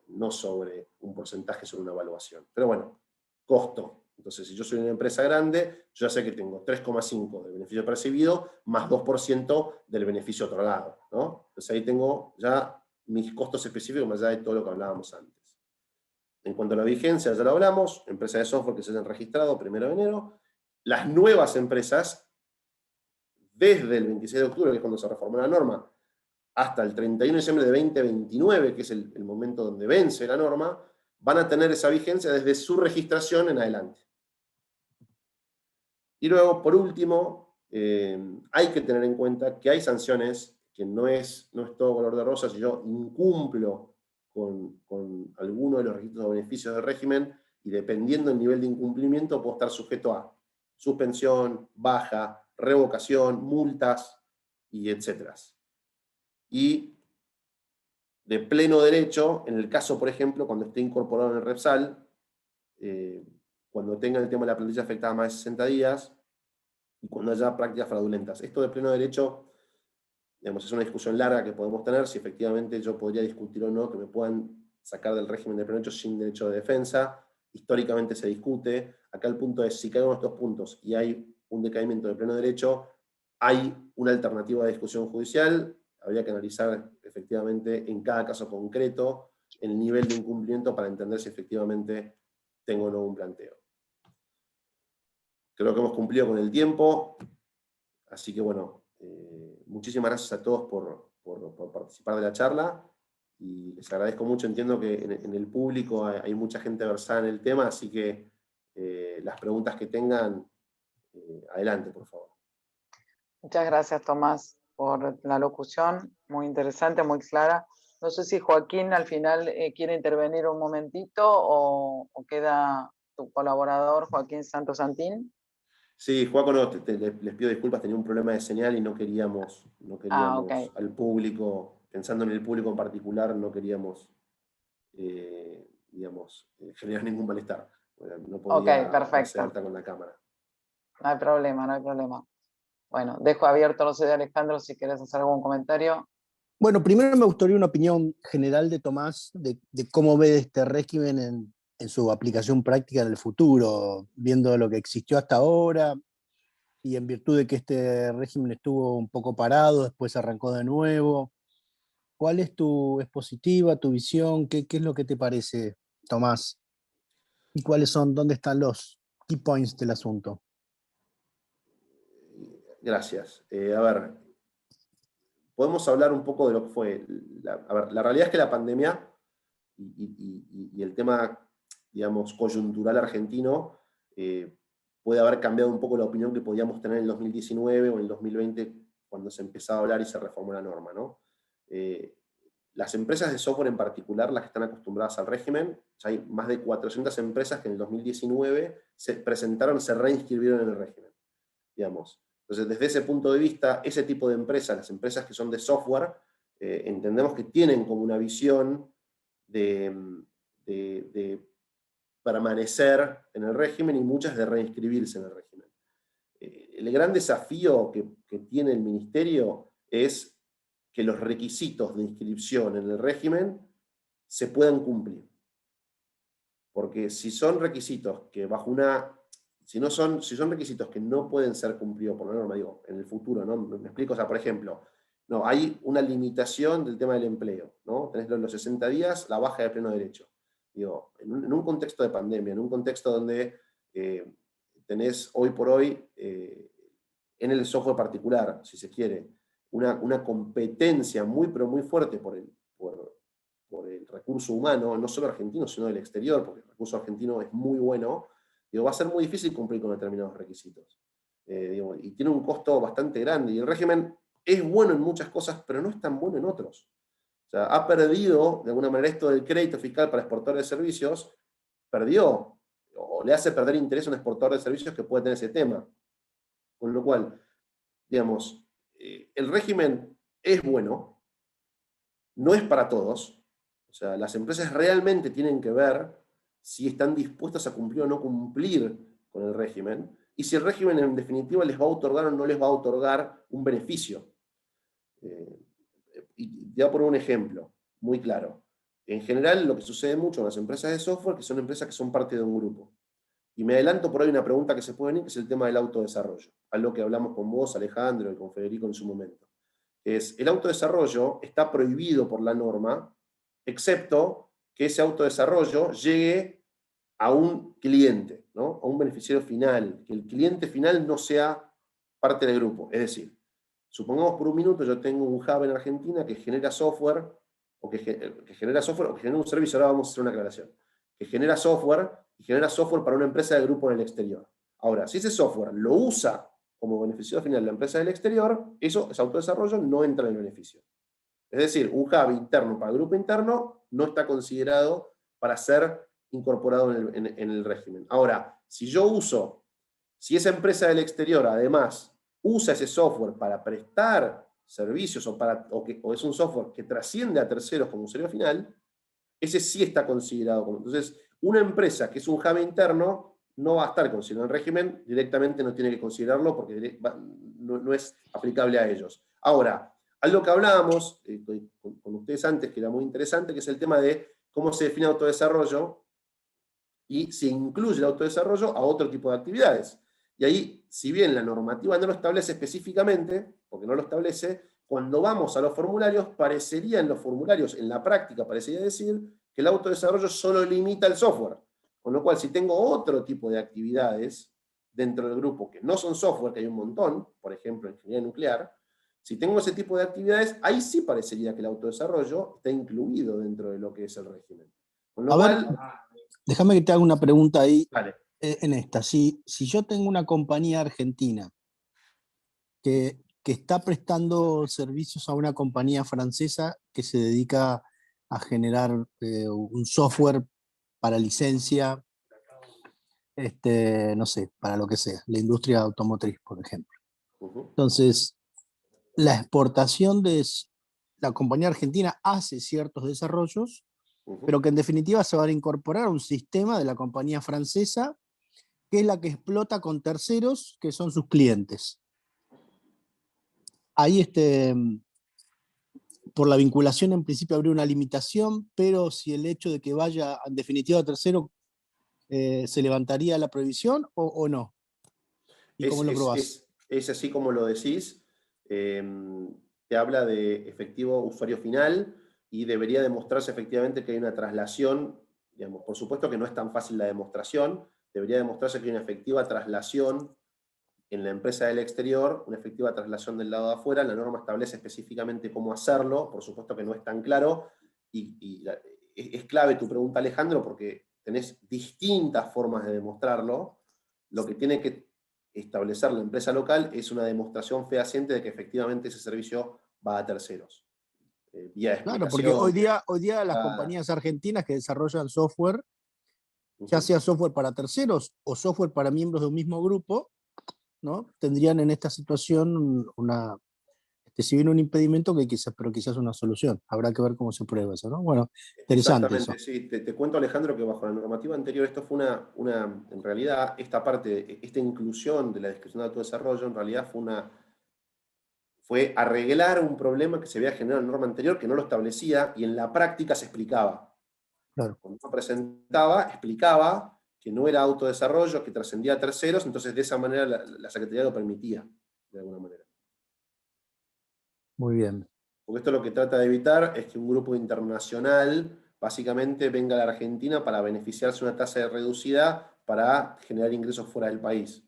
no sobre un porcentaje, sobre una evaluación. Pero bueno, costo. Entonces, si yo soy una empresa grande, yo ya sé que tengo 3,5% del beneficio percibido más 2% del beneficio otorgado, ¿no? Entonces ahí tengo ya mis costos específicos más allá de todo lo que hablábamos antes. En cuanto a la vigencia, ya lo hablamos, empresas de software que se hayan registrado 1 de enero, las nuevas empresas, desde el 26 de octubre, que es cuando se reformó la norma, hasta el 31 de diciembre de 2029, que es el momento donde vence la norma, van a tener esa vigencia desde su registración en adelante. Y luego, por último, hay que tener en cuenta que hay sanciones, que no es todo color de rosa. Si yo incumplo con alguno de los requisitos o beneficios del régimen, y dependiendo del nivel de incumplimiento, puedo estar sujeto a suspensión, baja, revocación, multas, y etcétera. Y de pleno derecho, en el caso, por ejemplo, cuando esté incorporado en el Repsal, cuando tenga el tema de la plantilla afectada más de 60 días, y cuando haya prácticas fraudulentas. Esto de pleno derecho, digamos, es una discusión larga que podemos tener, si efectivamente yo podría discutir o no que me puedan sacar del régimen de pleno derecho sin derecho de defensa. Históricamente se discute. Acá el punto es, si caigo en estos puntos y hay un decaimiento de pleno derecho, hay una alternativa de discusión judicial. Habría que analizar efectivamente en cada caso concreto el nivel de incumplimiento para entender si efectivamente tengo o no un planteo. Creo que hemos cumplido con el tiempo, así que bueno, muchísimas gracias a todos por participar de la charla, y les agradezco mucho. Entiendo que en el público hay mucha gente versada en el tema, así que las preguntas que tengan, adelante, por favor. Muchas gracias, Tomás, por la locución, muy interesante, muy clara. No sé si Joaquín al final quiere intervenir un momentito o queda tu colaborador, Joaquín Santos Santín. Sí, Joaco, no, les pido disculpas, tenía un problema de señal y no queríamos Ok. al público, pensando en el público en particular, no queríamos, generar ningún malestar. No Ok, podía darse perfecto. alta con la cámara. No hay problema, no hay problema. Bueno, dejo abierto, no sé, de Alejandro, si querés hacer algún comentario. Bueno, primero me gustaría una opinión general de Tomás de cómo ve este régimen en su aplicación práctica en el futuro, viendo lo que existió hasta ahora y en virtud de que este régimen estuvo un poco parado, después arrancó de nuevo. ¿Cuál es tu expositiva, tu visión? ¿Qué es lo que te parece, Tomás? ¿Y cuáles son, dónde están los key points del asunto? Gracias. A ver, podemos hablar un poco de lo que fue. A ver, la realidad es que la pandemia y el tema, digamos, coyuntural argentino, puede haber cambiado un poco la opinión que podíamos tener en el 2019 o en el 2020, cuando se empezaba a hablar y se reformó la norma, ¿no? Las empresas de software en particular, las que están acostumbradas al régimen, ya hay más de 400 empresas que en el 2019 se presentaron, se reinscribieron en el régimen, digamos. Entonces, desde ese punto de vista, ese tipo de empresas, las empresas que son de software, entendemos que tienen como una visión de permanecer en el régimen, y muchas de reinscribirse en el régimen. El gran desafío que tiene el ministerio es que los requisitos de inscripción en el régimen se puedan cumplir. Porque si son requisitos que si son requisitos que no pueden ser cumplidos por la norma, digo, en el futuro, ¿no? Me explico, o sea, por ejemplo, no, hay una limitación del tema del empleo, ¿no? Tenés los 60 días, la baja de pleno derecho. Digo, en un contexto de pandemia, en un contexto donde tenés hoy por hoy, en el software particular, si se quiere, una competencia muy, pero muy fuerte por el recurso humano, no solo argentino, sino del exterior, porque el recurso argentino es muy bueno, digo, va a ser muy difícil cumplir con determinados requisitos. Y tiene un costo bastante grande, y el régimen es bueno en muchas cosas, pero no es tan bueno en otros. O sea, ha perdido, de alguna manera, esto del crédito fiscal para exportadores de servicios, perdió, o le hace perder interés a un exportador de servicios que puede tener ese tema. Con lo cual, digamos, el régimen es bueno, no es para todos. O sea, las empresas realmente tienen que ver si están dispuestas a cumplir o no cumplir con el régimen, y si el régimen en definitiva les va a otorgar o no les va a otorgar un beneficio. Y te voy a poner un ejemplo muy claro. En general, lo que sucede mucho en las empresas de software, que son empresas que son parte de un grupo. Y me adelanto por ahí una pregunta que se puede venir, que es el tema del autodesarrollo. Algo que hablamos con vos, Alejandro, y con Federico en su momento. El autodesarrollo está prohibido por la norma, excepto que ese autodesarrollo llegue a un cliente, ¿no? A un beneficiario final, que el cliente final no sea parte del grupo. Es decir, supongamos por un minuto yo tengo un hub en Argentina que genera software, o que genera software, o que genera un servicio. Ahora vamos a hacer una aclaración. Que genera software, y genera software para una empresa del grupo en el exterior. Ahora, si ese software lo usa como beneficio final la empresa del exterior, eso, ese autodesarrollo no entra en el beneficio. Es decir, un hub interno para el grupo interno no está considerado para ser incorporado en el régimen. Ahora, si esa empresa del exterior además usa ese software para prestar servicios o es un software que trasciende a terceros como usuario final, ese sí está considerado como. Entonces, una empresa que es un hub interno no va a estar considerado en el régimen, directamente no tiene que considerarlo porque no es aplicable a ellos. Ahora, algo que hablábamos con ustedes antes, que era muy interesante, que es el tema de cómo se define autodesarrollo y se incluye el autodesarrollo a otro tipo de actividades. Y ahí, si bien la normativa no lo establece específicamente, porque no lo establece, cuando vamos a los formularios, parecería en los formularios, en la práctica, parecería decir que el autodesarrollo solo limita el software. Con lo cual, si tengo otro tipo de actividades dentro del grupo que no son software, que hay un montón, por ejemplo, ingeniería nuclear, si tengo ese tipo de actividades, ahí sí parecería que el autodesarrollo está incluido dentro de lo que es el régimen. Con lo cual, déjame que te haga una pregunta ahí vale. en esta. Si yo tengo una compañía argentina que está prestando servicios a una compañía francesa que se dedica a generar un software para licencia, no sé, para lo que sea, la industria automotriz, por ejemplo. Entonces, la exportación de la compañía argentina hace ciertos desarrollos, pero que en definitiva se van a incorporar a un sistema de la compañía francesa, que es la que explota con terceros, que son sus clientes. Ahí, por la vinculación, en principio habría una limitación, pero si el hecho de que vaya en definitiva a tercero, ¿se levantaría la prohibición o no? ¿Y cómo lo probás? Es así como lo decís. Te habla de efectivo usuario final y debería demostrarse efectivamente que hay una traslación. Digamos, por supuesto que no es tan fácil la demostración, debería demostrarse que hay una efectiva traslación en la empresa del exterior, una efectiva traslación del lado de afuera. La norma establece específicamente cómo hacerlo, por supuesto que no es tan claro, y es clave tu pregunta, Alejandro, porque tenés distintas formas de demostrarlo. Lo que tiene que establecer la empresa local es una demostración fehaciente de que efectivamente ese servicio va a terceros. Vía explicación. Claro, porque hoy día las compañías argentinas que desarrollan software, ya sea software para terceros o software para miembros de un mismo grupo, ¿no? Tendrían en esta situación si bien un impedimento, pero quizás una solución. Habrá que ver cómo se prueba eso, ¿no? Bueno, interesante eso. Sí. Te cuento, Alejandro, que bajo la normativa anterior esto fue en realidad, esta parte, esta inclusión de la descripción de autodesarrollo, en realidad fue arreglar un problema que se había generado en la norma anterior que no lo establecía y en la práctica se explicaba. Claro. Cuando uno presentaba, explicaba que no era autodesarrollo, que trascendía a terceros, entonces de esa manera la Secretaría lo permitía, de alguna manera. Muy bien. Porque esto lo que trata de evitar es que un grupo internacional básicamente venga a la Argentina para beneficiarse de una tasa reducida para generar ingresos fuera del país.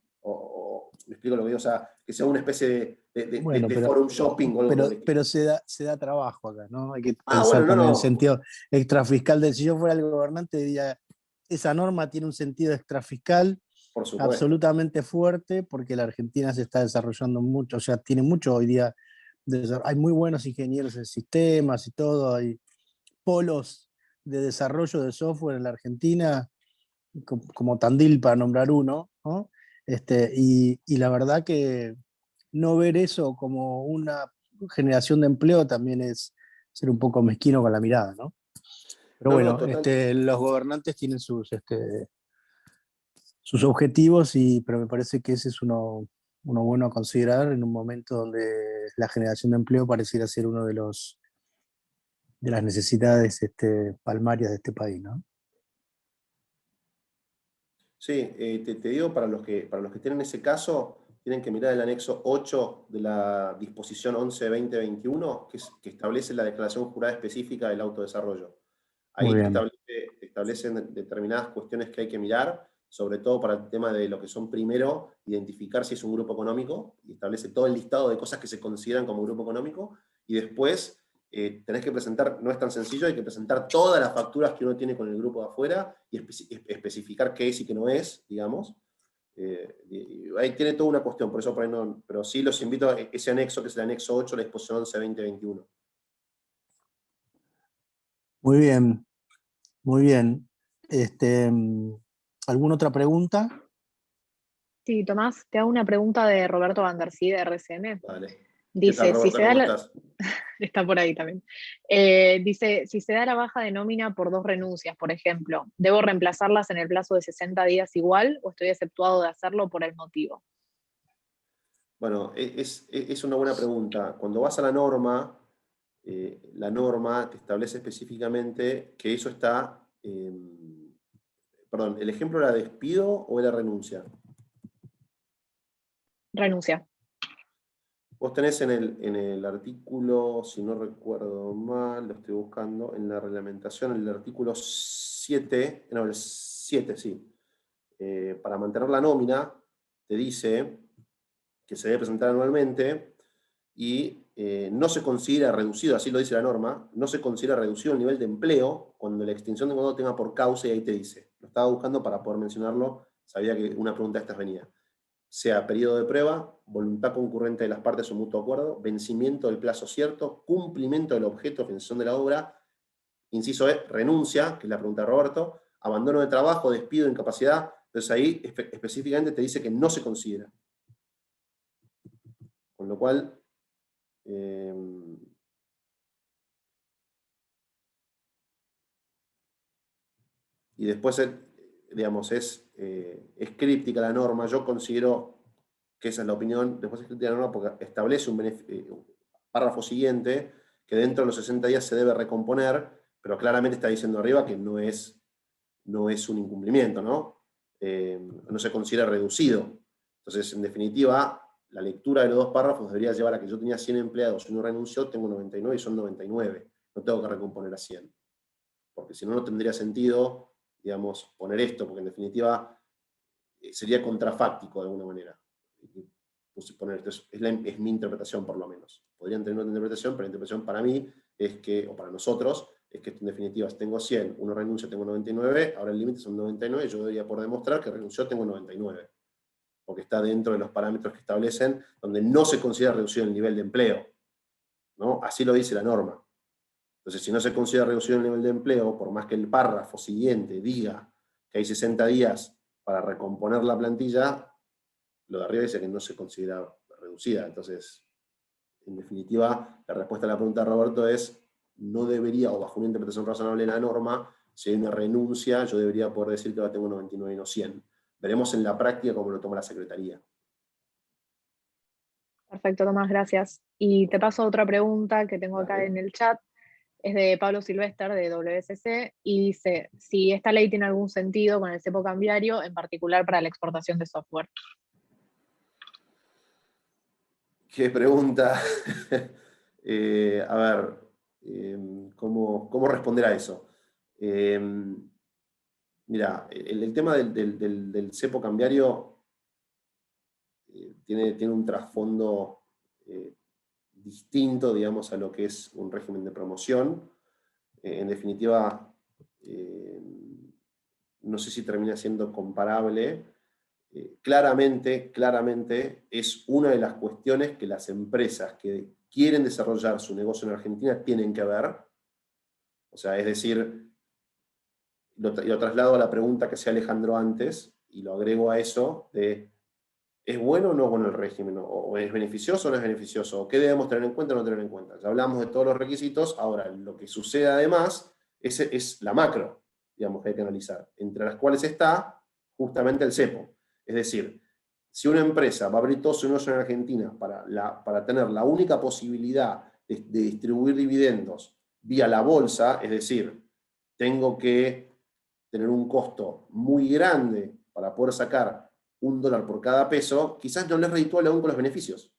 ¿Me explico lo que digo? O sea, que sea una especie de forum shopping o algo. Pero se da trabajo acá, ¿no? Hay que pensar también en el sentido extrafiscal. Si yo fuera el gobernante, diría, esa norma tiene un sentido extrafiscal absolutamente fuerte, porque la Argentina se está desarrollando mucho, o sea, tiene mucho hoy día. Hay muy buenos ingenieros en sistemas y todo, hay polos de desarrollo de software en la Argentina, como Tandil, para nombrar uno, ¿no? Y la verdad que no ver eso como una generación de empleo también es ser un poco mezquino con la mirada, ¿no? Pero bueno, los gobernantes tienen sus objetivos, pero me parece que ese es uno bueno a considerar en un momento donde la generación de empleo pareciera ser uno de las necesidades palmarias de este país, ¿no? Sí, te digo, para los que tienen ese caso, tienen que mirar el anexo 8 de la disposición 11-2021, que establece la declaración jurada específica del autodesarrollo. Ahí te establecen determinadas cuestiones que hay que mirar, sobre todo para el tema de lo que son, primero, identificar si es un grupo económico, y establece todo el listado de cosas que se consideran como grupo económico, y después tenés que presentar, no es tan sencillo, hay que presentar todas las facturas que uno tiene con el grupo de afuera y especificar qué es y qué no es, digamos. Ahí tiene toda una cuestión, por eso por ahí no, pero sí los invito a ese anexo, que es el anexo 8, la disposición 11-2021. Muy bien, muy bien. ¿Alguna otra pregunta? Sí, Tomás, te hago una pregunta de Roberto Vandersí de RCM. Vale. ¿Qué tal, Dice, si Roberta? se da ¿Cómo la... estás? Está por ahí también. Dice, si se da la baja de nómina por 2 renuncias, por ejemplo, ¿debo reemplazarlas en el plazo de 60 días igual o estoy exceptuado de hacerlo por el motivo? Bueno, es una buena pregunta. Cuando vas a la norma te establece específicamente que eso está... perdón, ¿el ejemplo era despido o era renuncia? Renuncia. Vos tenés en el artículo, si no recuerdo mal, lo estoy buscando, en la reglamentación, en el artículo 7, no, el 7, sí. Para mantener la nómina, te dice que se debe presentar anualmente y no se considera reducido, así lo dice la norma, no se considera reducido el nivel de empleo cuando la extinción de contrato tenga por causa, y ahí te dice. Lo estaba buscando para poder mencionarlo, sabía que una pregunta de estas venía. Sea periodo de prueba, voluntad concurrente de las partes o mutuo acuerdo, vencimiento del plazo cierto, cumplimiento del objeto, finalización de la obra, inciso E, renuncia, que es la pregunta de Roberto, abandono de trabajo, despido, incapacidad. Entonces ahí específicamente te dice que no se considera. Con lo cual, y después, digamos, es críptica la norma. Yo considero que esa es la opinión. Después es críptica la norma porque establece un párrafo siguiente que dentro de los 60 días se debe recomponer, pero claramente está diciendo arriba que no es un incumplimiento, ¿no? No se considera reducido. Entonces, en definitiva, la lectura de los 2 párrafos debería llevar a que yo tenía 100 empleados y uno renunció, tengo 99 y son 99. No tengo que recomponer a 100. Porque si no, no tendría sentido, digamos, poner esto, porque en definitiva sería contrafáctico de alguna manera. Es mi interpretación, por lo menos. Podrían tener otra interpretación, pero la interpretación para mí es que, o para nosotros, es que en definitiva, si tengo 100, uno renuncia, tengo 99, ahora el límite son 99, yo debería poder demostrar que renunció, tengo 99. Porque está dentro de los parámetros que establecen, donde no se considera reducción el nivel de empleo, ¿no? Así lo dice la norma. Entonces, si no se considera reducción el nivel de empleo, por más que el párrafo siguiente diga que hay 60 días para recomponer la plantilla, lo de arriba dice que no se considera reducida. Entonces, en definitiva, la respuesta a la pregunta de Roberto es: no debería, o bajo una interpretación razonable de la norma, si hay una renuncia, yo debería poder decir que ahora tengo 99 y no 100. Veremos en la práctica cómo lo toma la Secretaría. Perfecto, Tomás, gracias. Y te paso otra pregunta que tengo acá Dale. en el chat. Es de Pablo Silvester, de WSC, y dice, si esta ley tiene algún sentido con el cepo cambiario, en particular para la exportación de software. Qué pregunta. A ver, ¿cómo responder a eso? Mira, el tema del cepo cambiario tiene un trasfondo distinto, digamos, a lo que es un régimen de promoción. En definitiva, no sé si termina siendo comparable. Claramente es una de las cuestiones que las empresas que quieren desarrollar su negocio en Argentina tienen que ver. O sea, es decir, lo traslado a la pregunta que hacía Alejandro antes, y lo agrego a eso, de ¿es bueno o no bueno el régimen? ¿O es beneficioso o no es beneficioso? ¿O qué debemos tener en cuenta o no tener en cuenta? Ya hablamos de todos los requisitos, ahora lo que sucede además es la macro, digamos, que hay que analizar, entre las cuales está justamente el cepo. Es decir, si una empresa va a abrir todo su negocio en Argentina para tener la única posibilidad de distribuir dividendos vía la bolsa, es decir, tengo que tener un costo muy grande para poder sacar $1 por cada peso, quizás no les reditúa aún con los beneficios.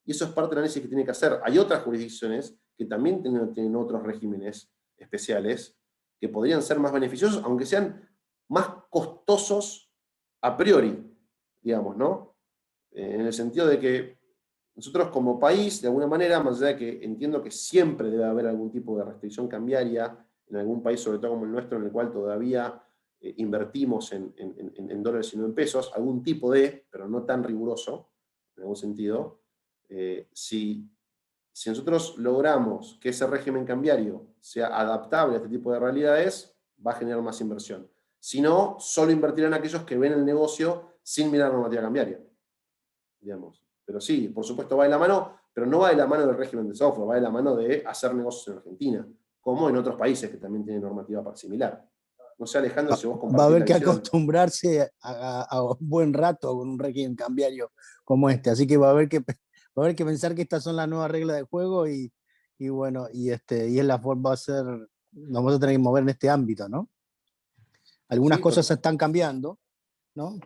Y eso es parte del análisis que tiene que hacer. Hay otras jurisdicciones que también tienen otros regímenes especiales que podrían ser más beneficiosos, aunque sean más costosos a priori, digamos, ¿no? En el sentido de que nosotros como país, de alguna manera, más allá de que entiendo que siempre debe haber algún tipo de restricción cambiaria en algún país, sobre todo como el nuestro, en el cual todavía invertimos en dólares y no en pesos, algún tipo de, pero no tan riguroso, en algún sentido, si nosotros logramos que ese régimen cambiario sea adaptable a este tipo de realidades, va a generar más inversión. Si no, solo invertirán aquellos que ven el negocio sin mirar la normativa cambiaria, digamos. Pero sí, por supuesto va de la mano, pero no va de la mano del régimen de software, va de la mano de hacer negocios en Argentina, como en otros países que también tienen normativa similar. No sé, Alejandro, si vos compartís. Va a haber que acostumbrarse a un buen rato con un régimen cambiario como este, así que va a haber que pensar que estas son las nuevas reglas de juego y bueno, y es la forma, va a ser, nos vamos a tener que mover en este ámbito, ¿no? Algunas cosas se están cambiando, ¿no?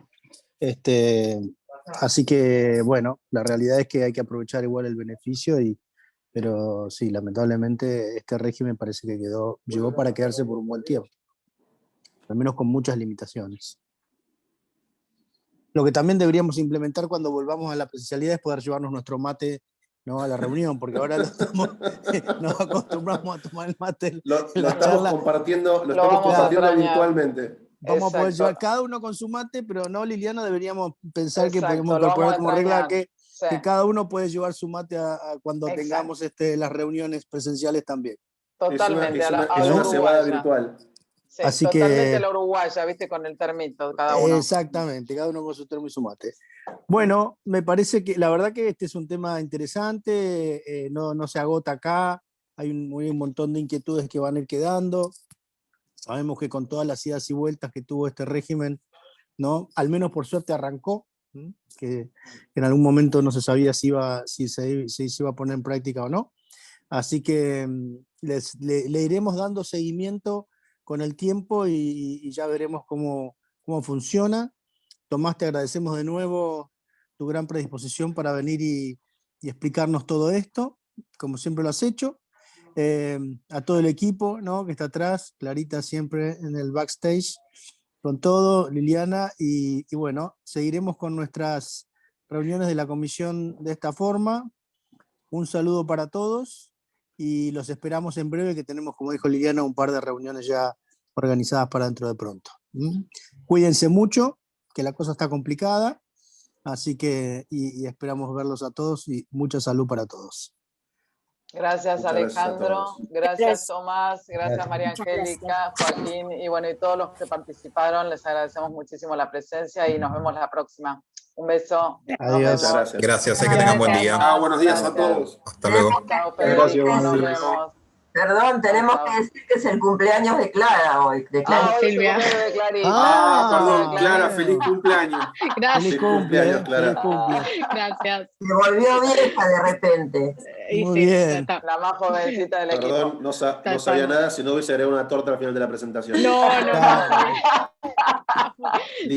Así que, bueno, la realidad es que hay que aprovechar igual el beneficio, pero sí, lamentablemente este régimen parece que llegó para quedarse por un buen tiempo, al menos con muchas limitaciones. Lo que también deberíamos implementar cuando volvamos a la presencialidad es poder llevarnos nuestro mate, ¿no?, a la reunión, porque ahora nos acostumbramos a tomar el mate. Lo estamos compartiendo virtualmente. Vamos a poder llevar cada uno con su mate, pero no, Liliana, deberíamos pensar que podemos incorporar como regla que cada uno puede llevar su mate cuando tengamos las reuniones presenciales también. Totalmente, es una cebada virtual. Sí, así totalmente que, la uruguaya, ¿viste? Con el termito, cada uno. Exactamente, cada uno con su termo y su mate. Bueno, me parece que la verdad que este es un tema interesante, no se agota acá, hay un montón de inquietudes que van a ir quedando. Sabemos que con todas las idas y vueltas que tuvo este régimen, ¿no?, al menos por suerte arrancó, ¿sí?, que en algún momento no se sabía si se iba a poner en práctica o no. Así que le iremos dando seguimiento con el tiempo y ya veremos cómo funciona. Tomás, te agradecemos de nuevo tu gran predisposición para venir y explicarnos todo esto, como siempre lo has hecho. A todo el equipo, ¿no?, que está atrás, Clarita siempre en el backstage, con todo, Liliana, y bueno, seguiremos con nuestras reuniones de la comisión de esta forma. Un saludo para todos y los esperamos en breve, que tenemos, como dijo Liliana, un par de reuniones ya organizadas para dentro de pronto. Cuídense mucho, que la cosa está complicada, así que y esperamos verlos a todos y mucha salud para todos. Gracias, Alejandro, gracias Tomás, gracias María Angélica, Joaquín y bueno, y todos los que participaron, les agradecemos muchísimo la presencia y nos vemos la próxima. Un beso. Adiós. Gracias, que tengan buen día. Buenos días a todos. Hasta luego. Chao, Federico, nos vemos. Perdón, tenemos que decir que es el cumpleaños de Clara hoy. De Clara. Silvia. De Clarita. Perdón, Clara, feliz cumpleaños. Gracias. Feliz cumpleaños, Clara. feliz cumple. Gracias. Se volvió vieja de repente. Muy bien. La más jovencita del equipo. Perdón, no sabía nada, si no hubiese agregado una torta al final de la presentación. No.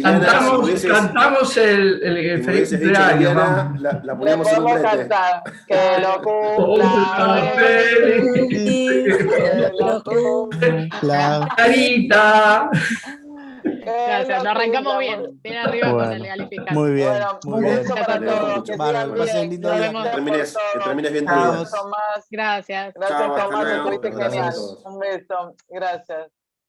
Cantamos el feliz cumpleaños. La poníamos en un brete. Cantar. Que lo cumpla La Clarita. Gracias, lo arrancamos bien. Bien arriba con el legalificante. Muy bien. Bueno, Muy un bien. beso para todos. Que Bárbaro, sigan pasen bien. lindo Nos día. vemos Que termines bien tu por todo. vida. Gracias, Tomás. Gracias. Gracias, Chao, hasta Tomás. luego. Estuviste Gracias a genial. todos. Un beso. Gracias.